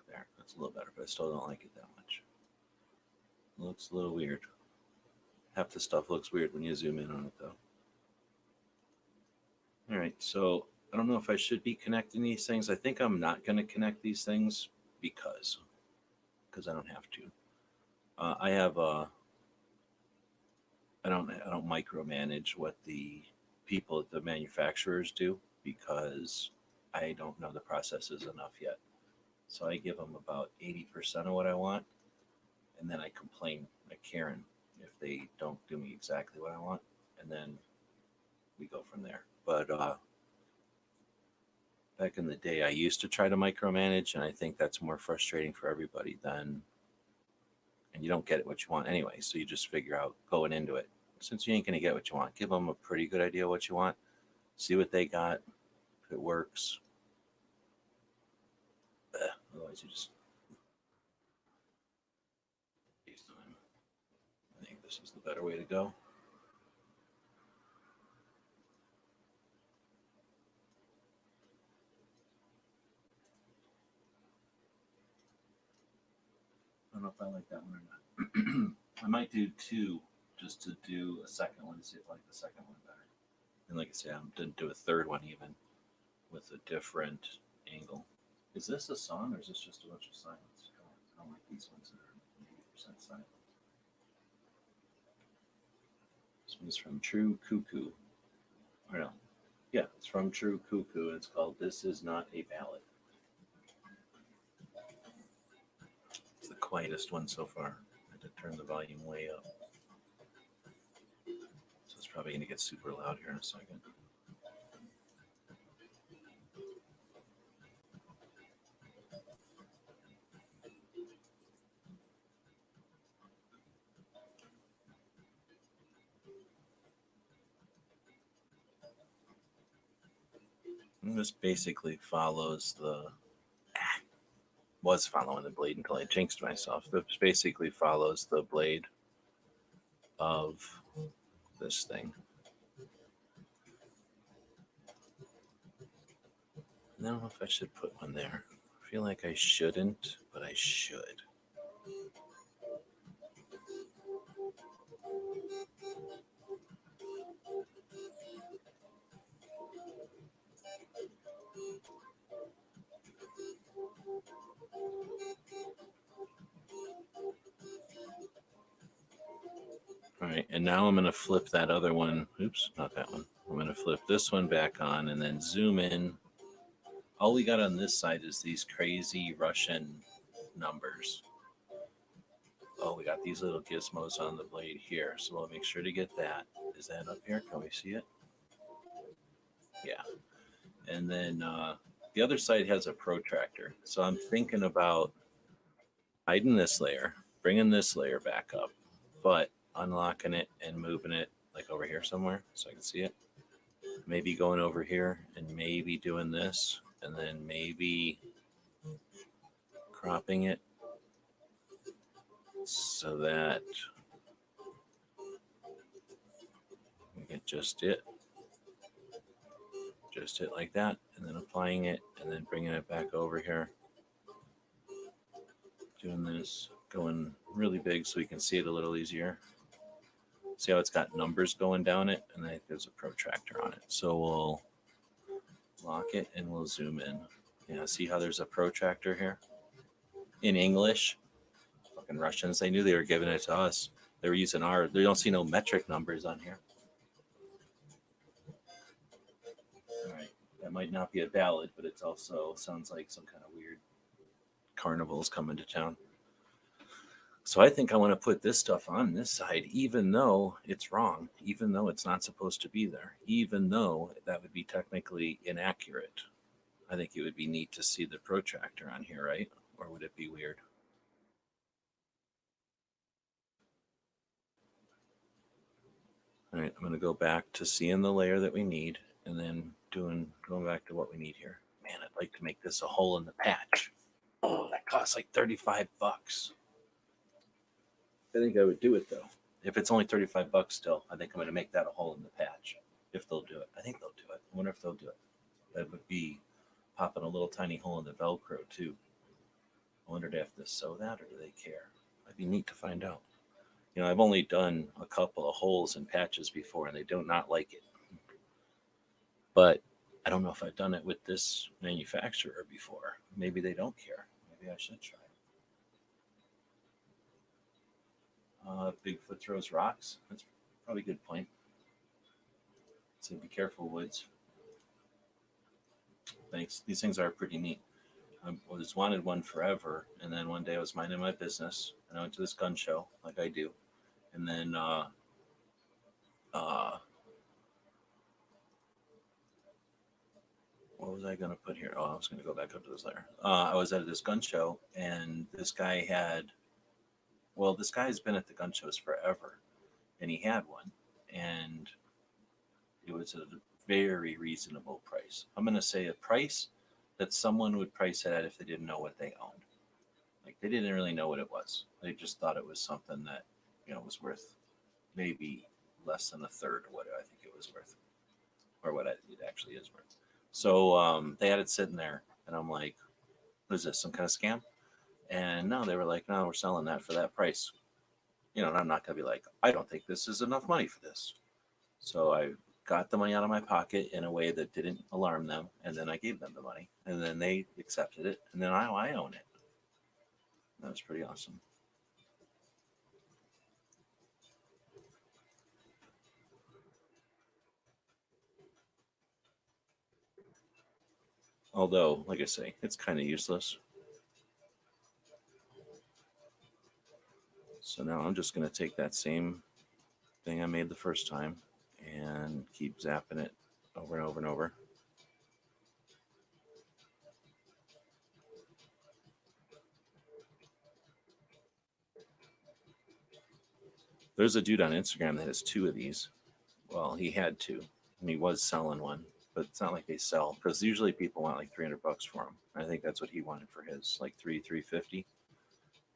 [SPEAKER 2] There, that's a little better, but I still don't like it that much. It looks a little weird. Half the stuff looks weird when you zoom in on it, though. All right, so I don't know if I should be connecting these things. I think I'm not going to connect these things because I don't have to. I have I don't micromanage what the people, the manufacturers do because I don't know the processes enough yet. So I give them about 80% of what I want, and then I complain like Karen if they don't do me exactly what I want, and then we go from there. But back in the day, I used to try to micromanage, and I think that's more frustrating for everybody than, and you don't get what you want anyway. So you just figure out going into it. Since you ain't going to get what you want, give them a pretty good idea what you want. See what they got. If it works. Otherwise, you just waste time. I think this is the better way to go. I don't know if I like that one or not. I might do two just to do a second one to see if I like the second one better. And like I say, I didn't do a third one even with a different angle. Is this a song or is this just a bunch of silence? I don't like these ones that are 80% silent. This one's from True Cuckoo. Or no. Yeah, it's from True Cuckoo and it's called This Is Not a Ballad. It's the quietest one so far. I had to turn the volume way up. So it's probably going to get super loud here in a second. And this basically follows was following the blade until I jinxed myself. This basically follows the blade of this thing. I don't know if I should put one there. I feel like I shouldn't, but I should. All right, and now I'm going to flip that other one. Oops, not that one. I'm going to flip this one back on and then zoom in. All we got on this side is these crazy Russian numbers. Oh, we got these little gizmos on the blade here. So we'll make sure to get that. Is that up here? Can we see it? Yeah. And then the other side has a protractor. So I'm thinking about hiding this layer, bringing this layer back up, but unlocking it and moving it like over here somewhere so I can see it. Maybe going over here and maybe doing this and then maybe cropping it so that we get just it like that, and then applying it and then bringing it back over here, doing this, going really big so we can see it a little easier. See how it's got numbers going down it, and then there's a protractor on it. So we'll lock it and we'll zoom in. Yeah, see how there's a protractor here? In English, fucking Russians, they knew they were giving it to us. They were using our, they don't see no metric numbers on here. All right, that might not be a ballad, but it's also sounds like some kind of weird carnival's coming to town. So I think I want to put this stuff on this side, even though it's wrong, even though it's not supposed to be there, even though that would be technically inaccurate. I think it would be neat to see the protractor on here, right? Or would it be weird? All right, I'm going to go back to seeing the layer that we need and then going back to what we need here. Man, I'd like to make this a hole in the patch. Oh, that costs like 35 bucks. I think I would do it though. If it's only 35 bucks still, I think I'm going to make that a hole in the patch. If they'll do it. I think they'll do it. I wonder if they'll do it. That would be popping a little tiny hole in the Velcro too. I wondered if they have to sew that or do they care? That'd be neat to find out. You know, I've only done a couple of holes and patches before and they do not like it. But I don't know if I've done it with this manufacturer before. Maybe they don't care. Maybe I should try. Bigfoot throws rocks. That's probably a good point. So be careful, Woods. Thanks. These things are pretty neat. I was wanted one forever, and then one day I was minding my business, and I went to this gun show, like I do, and then what was was I going to put here? Oh, I was going to go back up to this later. I was at this gun show, and this guy had, well, this guy's been at the gun shows forever, and he had one, and it was a very reasonable price. I'm going to say a price that someone would price it at if they didn't know what they owned. Like they didn't really know what it was. They just thought it was something that, was worth maybe less than a third of what I think it was worth, or what it actually is worth. So they had it sitting there, and I'm like, "What is this? Some kind of scam?" And no, they were like, "No, we're selling that for that price." And I'm not gonna be like, "I don't think this is enough money for this." So I got the money out of my pocket in a way that didn't alarm them, and then I gave them the money, and then they accepted it, and then I own it. That was pretty awesome. Although, like I say, it's kind of useless. So now I'm just going to take that same thing I made the first time and keep zapping it over and over and over. There's a dude on Instagram that has two of these. Well, he had two, and he was selling one, but it's not like they sell because usually people want like $300 for them. I think that's what he wanted for his, like 350,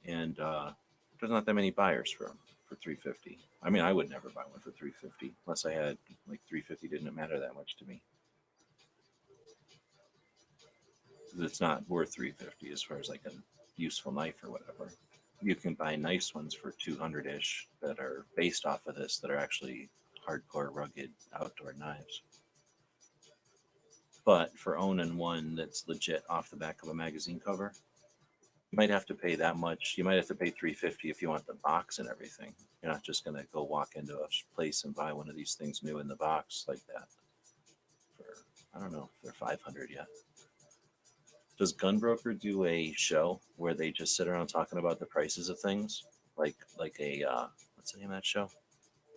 [SPEAKER 2] and there's not that many buyers for 350. I mean, I would never buy one for 350 unless I had like 350 didn't matter that much to me. It's not worth 350 as far as like a useful knife or whatever. You can buy nice ones for 200 ish that are based off of this that are actually hardcore rugged outdoor knives. But for owning one that's legit off the back of a magazine cover, you might have to pay that much. You might have to pay 350 if you want the box and everything. You're not just gonna go walk into a place and buy one of these things new in the box like that. For I don't know if they're 500 yet. Does Gunbroker do a show where they just sit around talking about the prices of things, like a what's the name of that show?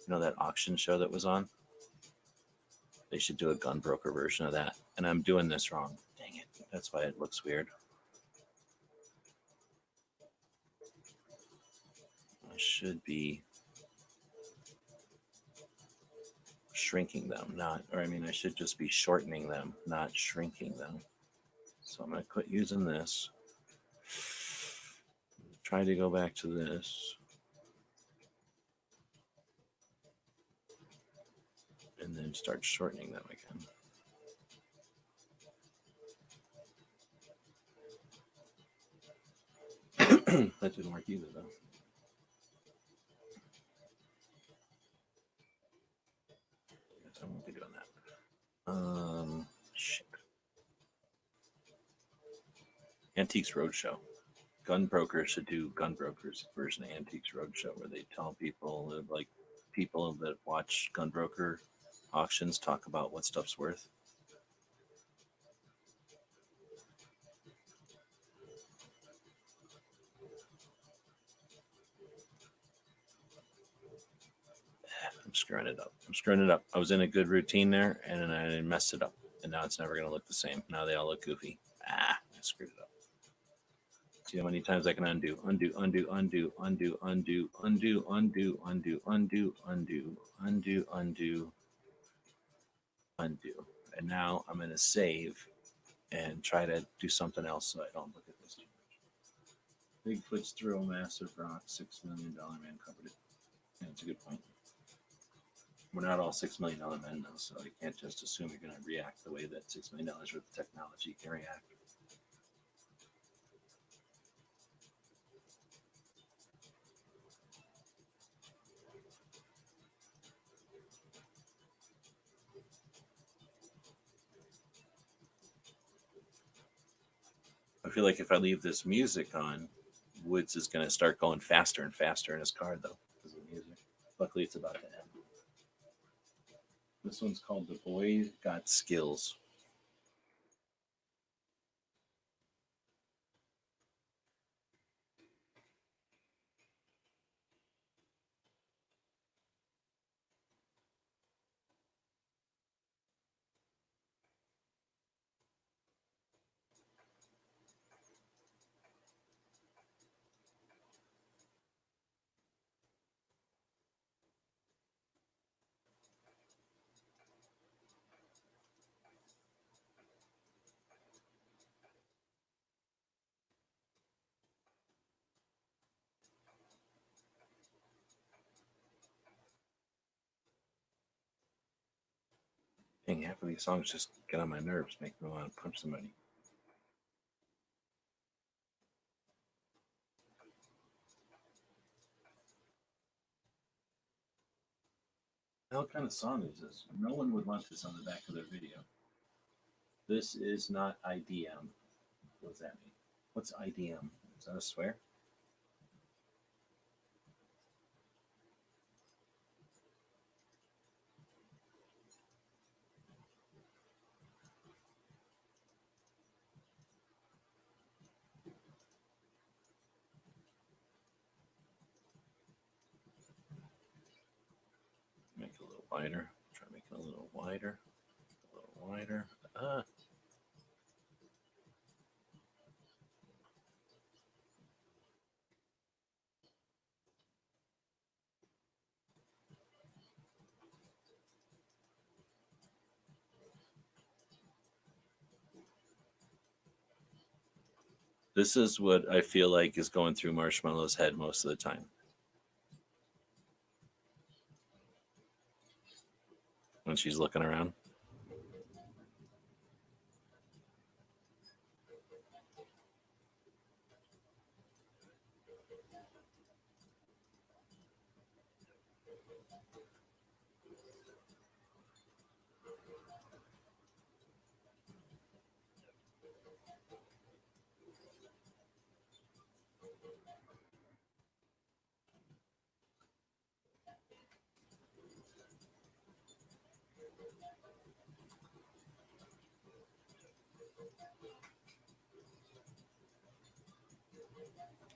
[SPEAKER 2] That auction show that was on. They should do a Gunbroker version of that. And I'm doing this wrong. Dang it! That's why it looks weird. I should be shrinking them, not, or I mean, I should just be shortening them, not shrinking them. So I'm going to quit using this. Try to go back to this. And then start shortening them again. That didn't work either, though. Yes, I won't be doing that. Shit. Antiques Roadshow. Gunbroker should do Gunbroker's version of Antiques Roadshow, where they tell people, like people that watch Gunbroker auctions, talk about what stuff's worth. I'm screwing it up. I'm screwing it up. I was in a good routine there, and then I messed it up, and now it's never going to look the same. Now they all look goofy. I screwed it up. See how many times I can undo, undo, undo, undo, undo, undo, undo, undo, undo, undo, undo, undo, undo, undo. And now I'm going to save and try to do something else so I don't look at this too much. Bigfoot's throw massive rock, $6 million man covered it. Yeah, that's a good point. We're not all $6 million men though, so you can't just assume you're going to react the way that $6 million worth of technology can react. I feel like if I leave this music on, Woods is going to start going faster and faster in his car though because of the music. Luckily, it's about to end. This one's called The Boy Got Skills. Dang, half of these songs just get on my nerves, make me want to punch somebody. What kind of song is this? No one would want this on the back of their video. This is not IDM. What does that mean? What's IDM? Is that a swear? Make it a little wider. Try making it a little wider. A little wider. This is what I feel like is going through Marshmallow's head most of the time. When she's looking around.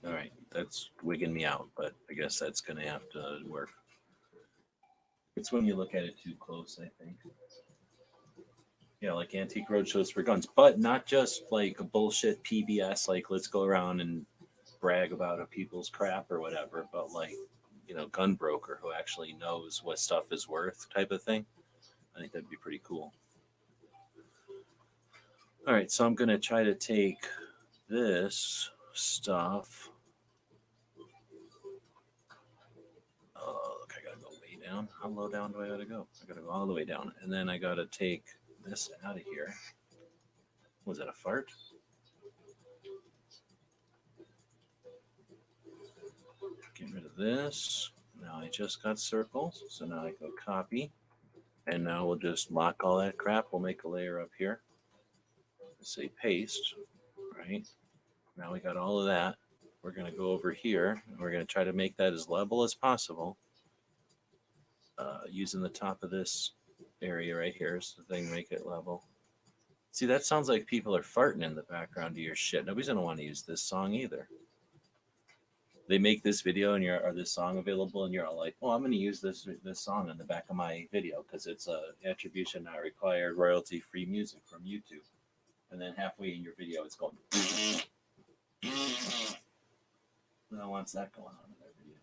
[SPEAKER 2] All right, that's wigging me out, but I guess that's going to have to work. It's when you look at it too close, I think. Yeah, like antique roadshows for guns, but not just like a bullshit PBS, like let's go around and brag about a people's crap or whatever, but like, gun broker who actually knows what stuff is worth type of thing. I think that'd be pretty cool. All right, so I'm going to try to take this stuff. Oh, look, I got to go way down. How low down do I got to go? I got to go all the way down. And then I got to take this out of here. Was that a fart? Get rid of this. Now I just got circles. So now I go copy. And now we'll just lock all that crap. We'll make a layer up here. Say paste, right? Now we got all of that. We're going to go over here. And we're going to try to make that as level as possible. Using the top of this area right here so the thing make it level. See, that sounds like people are farting in the background of your shit. Nobody's going to want to use this song either. They make this video and or this song available and you're all like, oh, I'm going to use this song in the back of my video because it's a attribution not required, royalty free music from YouTube. And then halfway in your video it's going no one wants that going on in their video.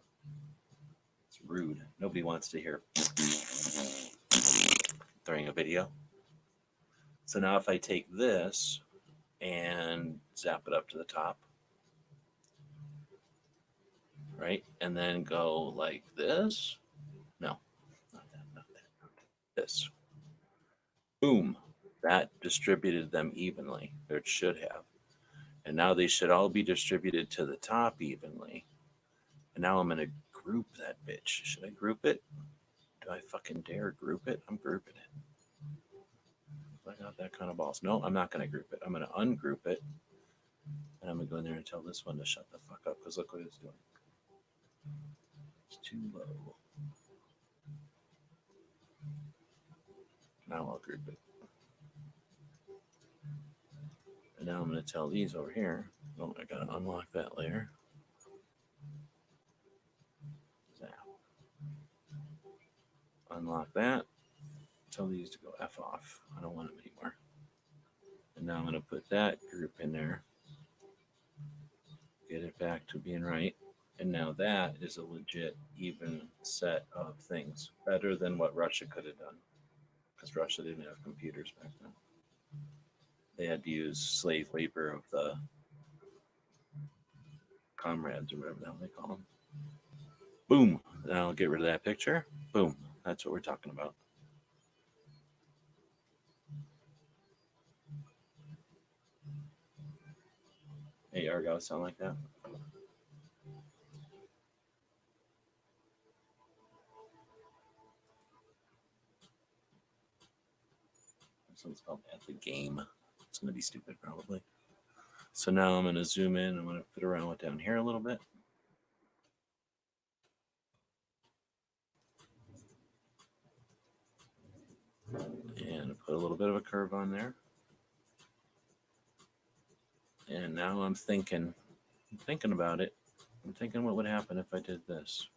[SPEAKER 2] It's rude. Nobody wants to hear during a video. So now if I take this and zap it up to the top, right? And then go like this. No, not that, not that, not that. This. Boom. That distributed them evenly, or it should have. And now they should all be distributed to the top evenly. And now I'm going to group that bitch. Should I group it? Do I fucking dare group it? I'm grouping it. I got that kind of balls. No, I'm not going to group it. I'm going to ungroup it. And I'm going to go in there and tell this one to shut the fuck up because look what it's doing. It's too low. Now I'll group it. And now I'm going to tell these over here. Oh, I got to unlock that layer. Zap. Unlock that. Tell these to go F off. I don't want them anymore. And now I'm going to put that group in there. Get it back to being right. And now that is a legit even set of things. Better than what Russia could have done. Because Russia didn't have computers back then. They had to use slave labor of the comrades or whatever the hell they call them. Boom. Now I'll get rid of that picture. Boom. That's what we're talking about. Hey, Argo, sound like that? This one's called At the Game. It's going to be stupid, probably. So now I'm going to zoom in. I'm going to fit around with down here a little bit. And put a little bit of a curve on there. And now I'm thinking about it. I'm thinking what would happen if I did this.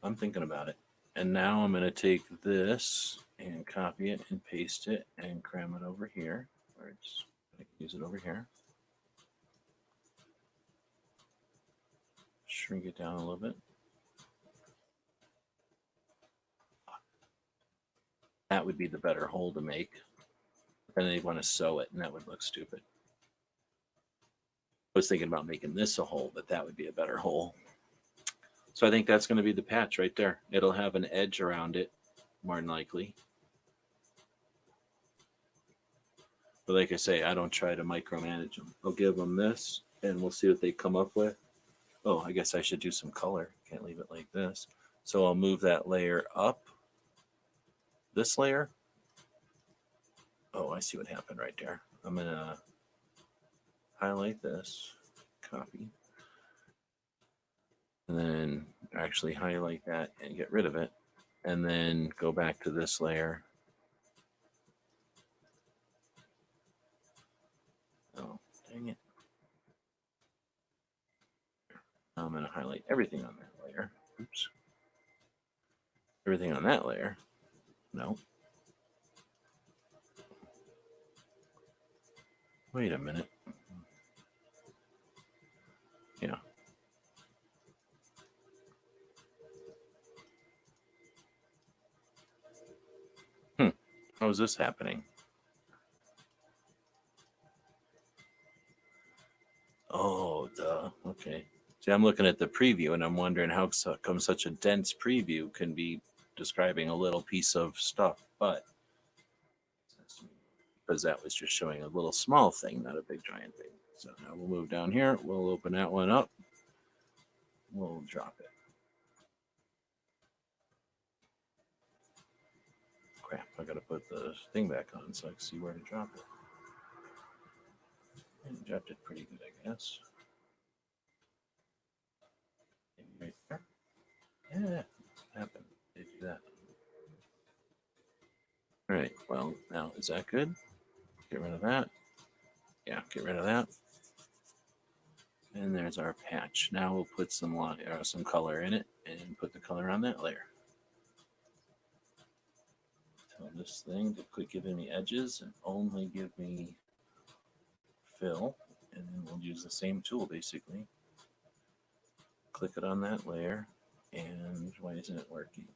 [SPEAKER 2] I'm thinking about it. And now I'm going to take this and copy it and paste it and cram it over here. Or it's, I can use it over here. Shrink it down a little bit. That would be the better hole to make. And then you want to sew it, and that would look stupid. I was thinking about making this a hole, but that would be a better hole. So I think that's going to be the patch right there. It'll have an edge around it, more than likely. But like I say, I don't try to micromanage them. I'll give them this, and we'll see what they come up with. Oh, I guess I should do some color. Can't leave it like this. So I'll move that layer up. This layer. Oh, I see what happened right there. I'm going to highlight this, copy, and then actually highlight that and get rid of it. And then go back to this layer. Oh, dang it. Now I'm going to highlight everything on that layer. Oops. Everything on that layer. No. Wait a minute. Yeah. How is this happening? Oh, duh. Okay. See, I'm looking at the preview and I'm wondering how come such a dense preview can be describing a little piece of stuff, but because that was just showing a little small thing, not a big giant thing. So now we'll move down here. We'll open that one up. We'll drop it. Crap, I gotta put the thing back on so I can see where to drop it. And dropped it pretty good, I guess. Maybe right there. Yeah, happened. They do that. All right, well, now is that good? Get rid of that. Yeah, get rid of that. And there's our patch. Now we'll put some color in it and put the color on that layer. Tell this thing to quit giving me edges and only give me fill. And then we'll use the same tool basically. Click it on that layer. And why isn't it working?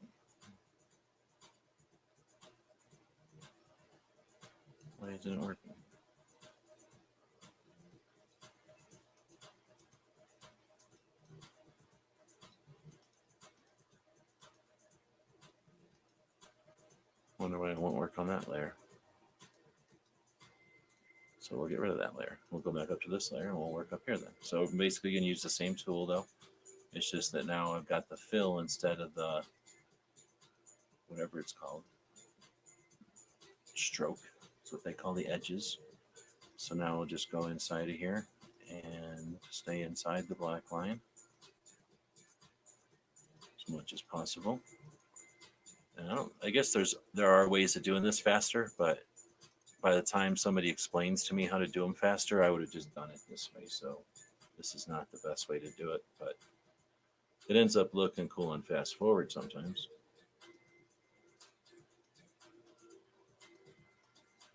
[SPEAKER 2] Why isn't it working? Wonder why it won't work on that layer. So we'll get rid of that layer. We'll go back up to this layer and we'll work up here then. So I'm basically going to use the same tool though. It's just that now I've got the fill instead of the, whatever it's called, stroke. That's what they call the edges. So now we'll just go inside of here and stay inside the black line as much as possible. And I guess there are ways of doing this faster, but by the time somebody explains to me how to do them faster, I would have just done it this way. So this is not the best way to do it, but it ends up looking cool and fast forward sometimes.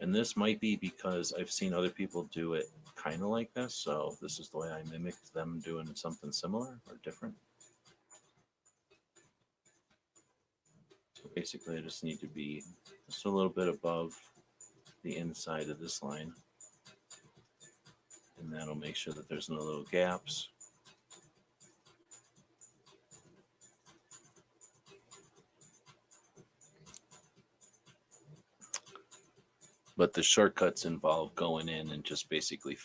[SPEAKER 2] And this might be because I've seen other people do it kind of like this. So this is the way I mimicked them doing something similar or different. So basically I just need to be just a little bit above the inside of this line. And that'll make sure that there's no little gaps. But the shortcuts involve going in and just basically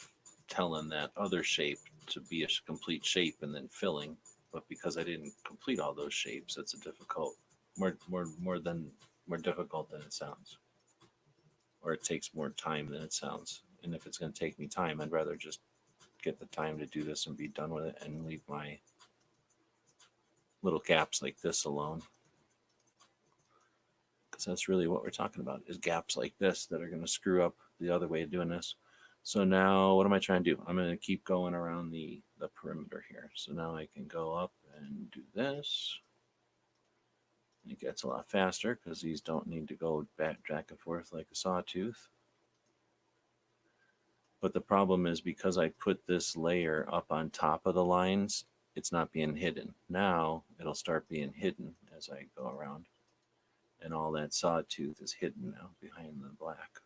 [SPEAKER 2] telling that other shape to be a complete shape and then filling. But because I didn't complete all those shapes, it's a difficult, more difficult than it sounds, or it takes more time than it sounds. And if it's going to take me time, I'd rather just get the time to do this and be done with it and leave my little gaps like this alone. Because that's really what we're talking about, is gaps like this that are going to screw up the other way of doing this. So now what am I trying to do? I'm going to keep going around the perimeter here. So now I can go up and do this. It gets a lot faster because these don't need to go back and forth like a sawtooth. But the problem is, because I put this layer up on top of the lines, it's not being hidden. Now it'll start being hidden as I go around. And all that sawtooth is hidden now behind the black.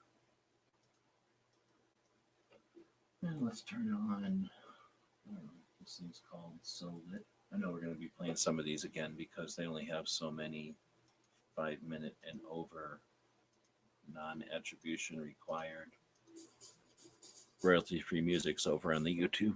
[SPEAKER 2] And let's turn on, this thing's called So Lit. I know we're going to be playing some of these again because they only have so many 5-minute and over non-attribution required royalty-free musics over on the YouTube.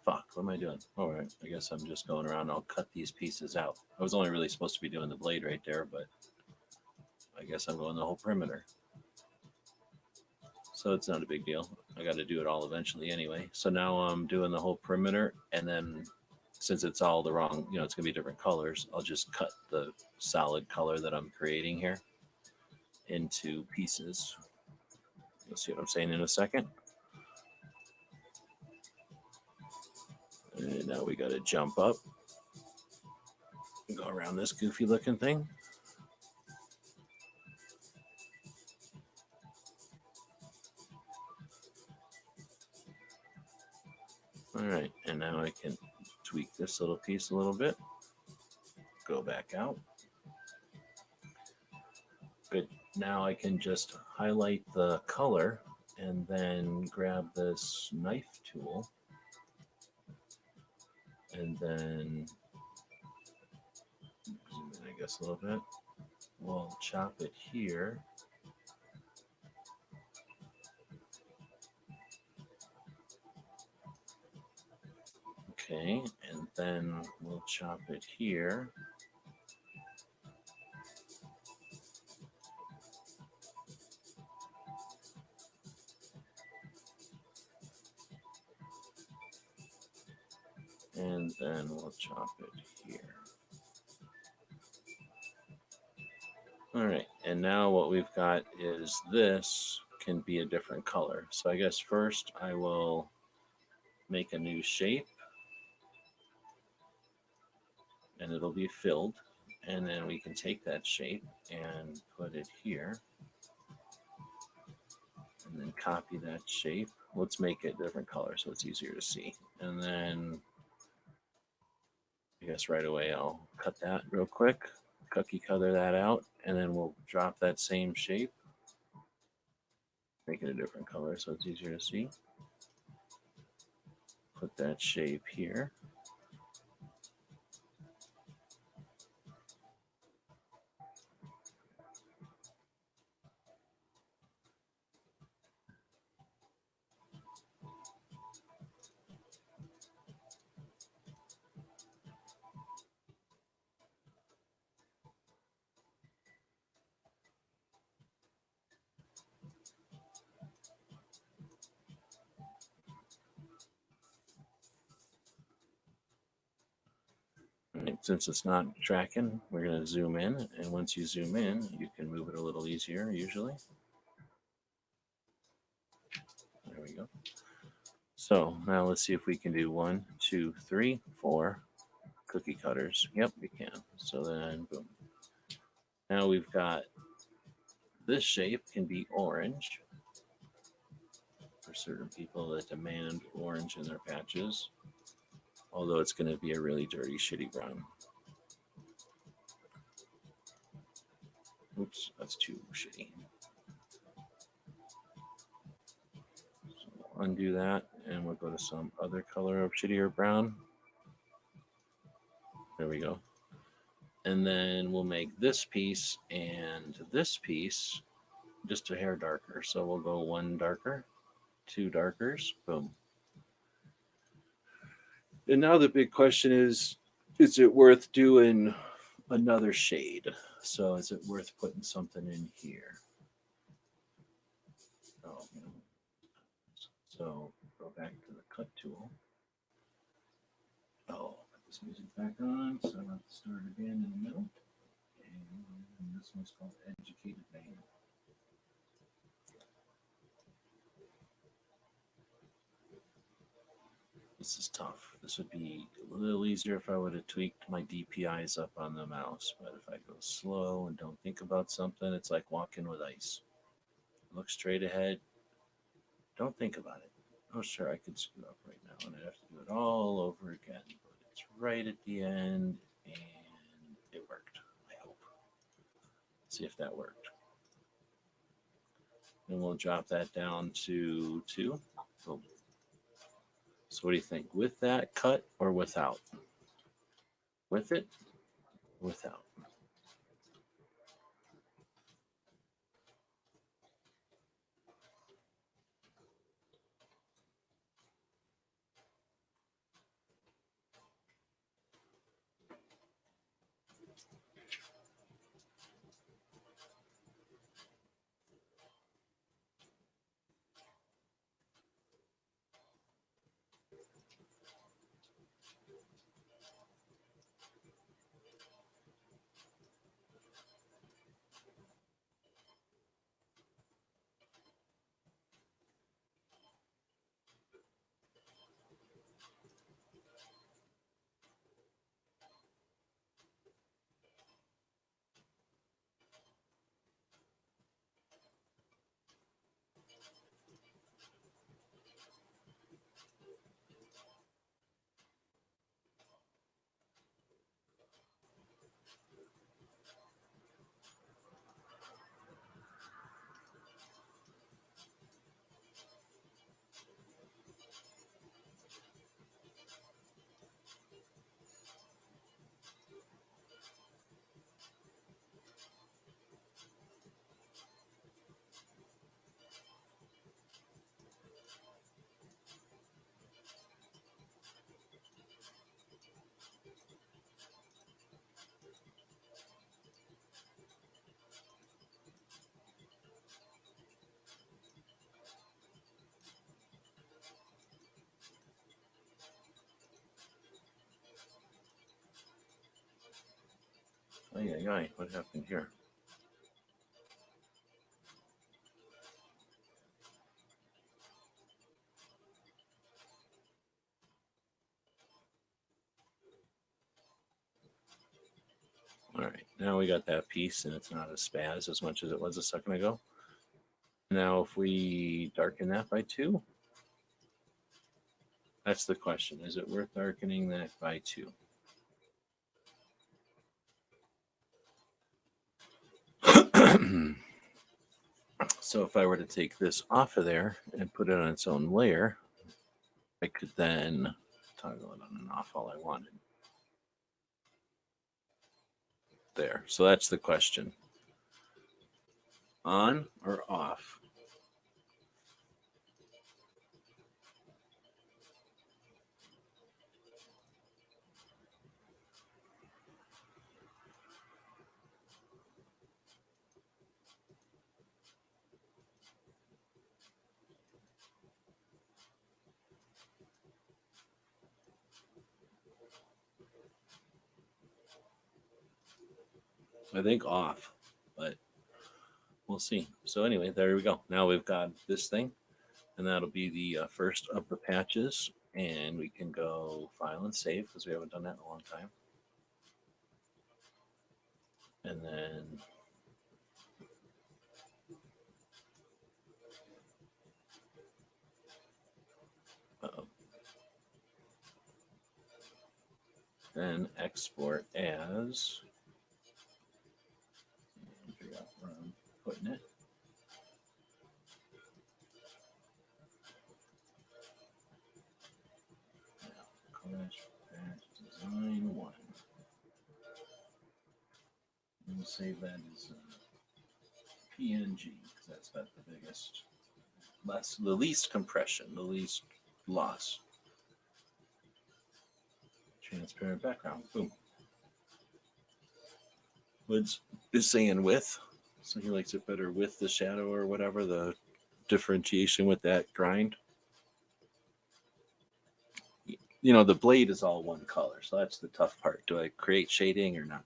[SPEAKER 2] Fuck, what am I doing? All right, I guess I'm just going around. I'll cut these pieces out. I was only really supposed to be doing the blade right there, but I guess I'm going the whole perimeter. So it's not a big deal. I got to do it all eventually anyway. So now I'm doing the whole perimeter, and then since it's all the wrong, it's going to be different colors, I'll just cut the solid color that I'm creating here into pieces. You'll see what I'm saying in a second. And now we got to jump up and go around this goofy looking thing. All right, and now I can tweak this little piece a little bit. Go back out. Good. Now I can just highlight the color and then grab this knife tool and then zoom in, I guess, a little bit. We'll chop it here. Okay, and then we'll chop it here. And then we'll chop it here. All right, and now what we've got is this can be a different color. So I guess first I will make a new shape and it'll be filled. And then we can take that shape and put it here. And then copy that shape. Let's make it a different color so it's easier to see. And then I guess right away I'll cut that real quick, cookie color that out, and then we'll drop that same shape, make it a different color so it's easier to see. Put that shape here. since it's not tracking, we're going to zoom in. And once you zoom in, you can move it a little easier usually. There we go. So now let's see if we can do 1, 2, 3, 4 cookie cutters. Yep, we can. So then, boom. Now we've got this shape can be orange for certain people that demand orange in their patches, although it's going to be a really dirty, shitty brown. Oops, that's too shitty. So we'll undo that, and we'll go to some other color of shittier brown. There we go. And then we'll make this piece and this piece just a hair darker. So we'll go 1 darker, 2 darkers, boom. And now the big question is it worth doing another shade? So is it worth putting something in here? Oh, so go back to the cut tool. Oh, put this music back on, so I'll have to start again in the middle. And this one's called Educated Man. This is tough. This would be a little easier if I would have tweaked my DPIs up on the mouse. But if I go slow and don't think about something, it's like walking with ice. Look straight ahead. Don't think about it. Oh, sure, I could screw up right now, and I have to do it all over again. But it's right at the end, and it worked. I hope. Let's see if that worked. And we'll drop that down to 2. Boom. So what do you think? With that cut or without? With it? Without. What happened here? All right, now we got that piece, and it's not as spaz as much as it was a second ago. Now, if we darken that by 2, that's the question. Is it worth darkening that by 2? So if I were to take this off of there and put it on its own layer, I could then toggle it on and off all I wanted. There. So that's the question. On or off? I think off, but we'll see. So anyway, there we go. Now we've got this thing, and that'll be the first of the patches. And we can go file and save because we haven't done that in a long time. And then uh-oh. Then export as. Figure out where I'm putting it. Kalash Patch Design 1. We'll save that as PNG because that's got the biggest, the least compression, the least loss. Transparent background. Boom. Woods is saying with, so he likes it better with the shadow or whatever, the differentiation with that grind. You know, the blade is all one color, so that's the tough part. Do I create shading or not?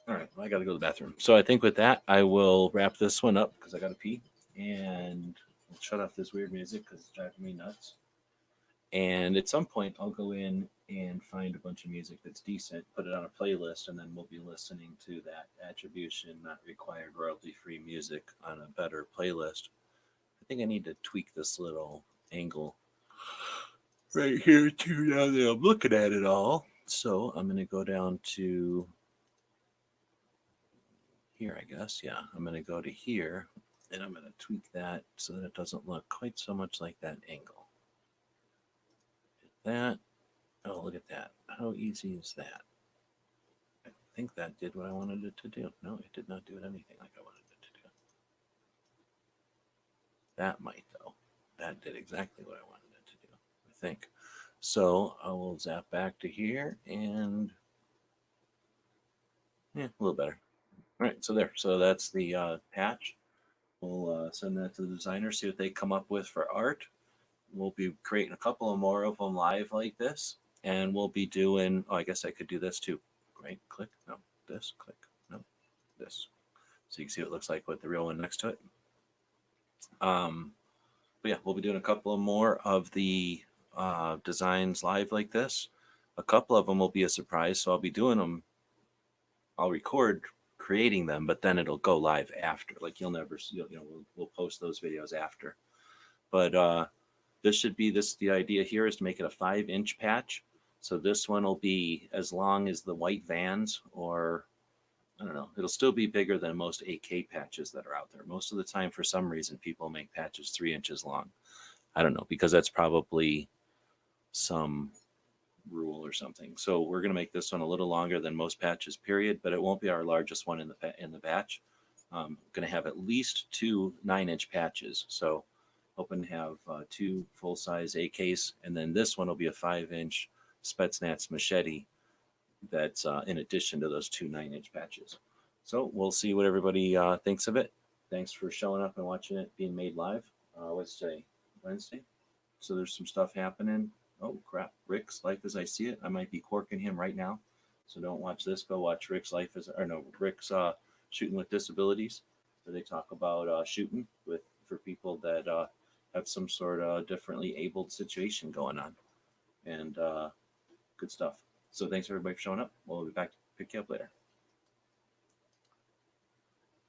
[SPEAKER 2] All right, well, I got to go to the bathroom. So I think with that, I will wrap this one up because I got to pee, and we'll shut off this weird music because it's driving me nuts. And at some point, I'll go in and find a bunch of music that's decent, put it on a playlist, and then we'll be listening to that attribution, not required royalty-free music on a better playlist. I think I need to tweak this little angle right here too now that I'm looking at it all. So I'm going to go down to here, I guess. Yeah, I'm going to go to here, and I'm going to tweak that so that it doesn't look quite so much like that angle. That. Oh, look at that. How easy is that? I think that did what I wanted it to do. No, it did not do anything like I wanted it to do. That might, though. That did exactly what I wanted it to do, I think. So I will zap back to here and yeah, a little better. All right, so there. So that's the patch. We'll send that to the designer, see what they come up with for art. We'll be creating a couple of more of them live like this. And we'll be doing, oh, I guess I could do this too. Right? Click. No. This. Click. No. This. So you can see what it looks like with the real one next to it. But yeah, we'll be doing a couple of more of the designs live like this. A couple of them will be a surprise, so I'll be doing them. I'll record creating them, but then it'll go live after. Like you'll never, we'll post those videos after. But this should be this. The idea here is to make it a 5-inch patch. So this one will be as long as the white Vans, or I don't know. It'll still be bigger than most AK patches that are out there. Most of the time, for some reason, people make patches 3 inches long. I don't know, because that's probably some rule or something. So we're going to make this one a little longer than most patches, period, but it won't be our largest one in the batch. I'm going to have at least 2 9-inch patches. So hoping to have 2 full-size AKs, and then this one will be a 5-inch Spetsnaz machete that's in addition to those 2 9-inch patches. So we'll see what everybody thinks of it. Thanks for showing up and watching it being made live. What's today? Wednesday? So there's some stuff happening. Oh, crap. Rick's Life as I See It. I might be corking him right now. So don't watch this. Go watch Rick's Life as, or no, Rick's Shooting with Disabilities, where they talk about shooting for people that have some sort of differently abled situation going on. And good stuff. So thanks everybody for showing up. We'll be back to pick you up later.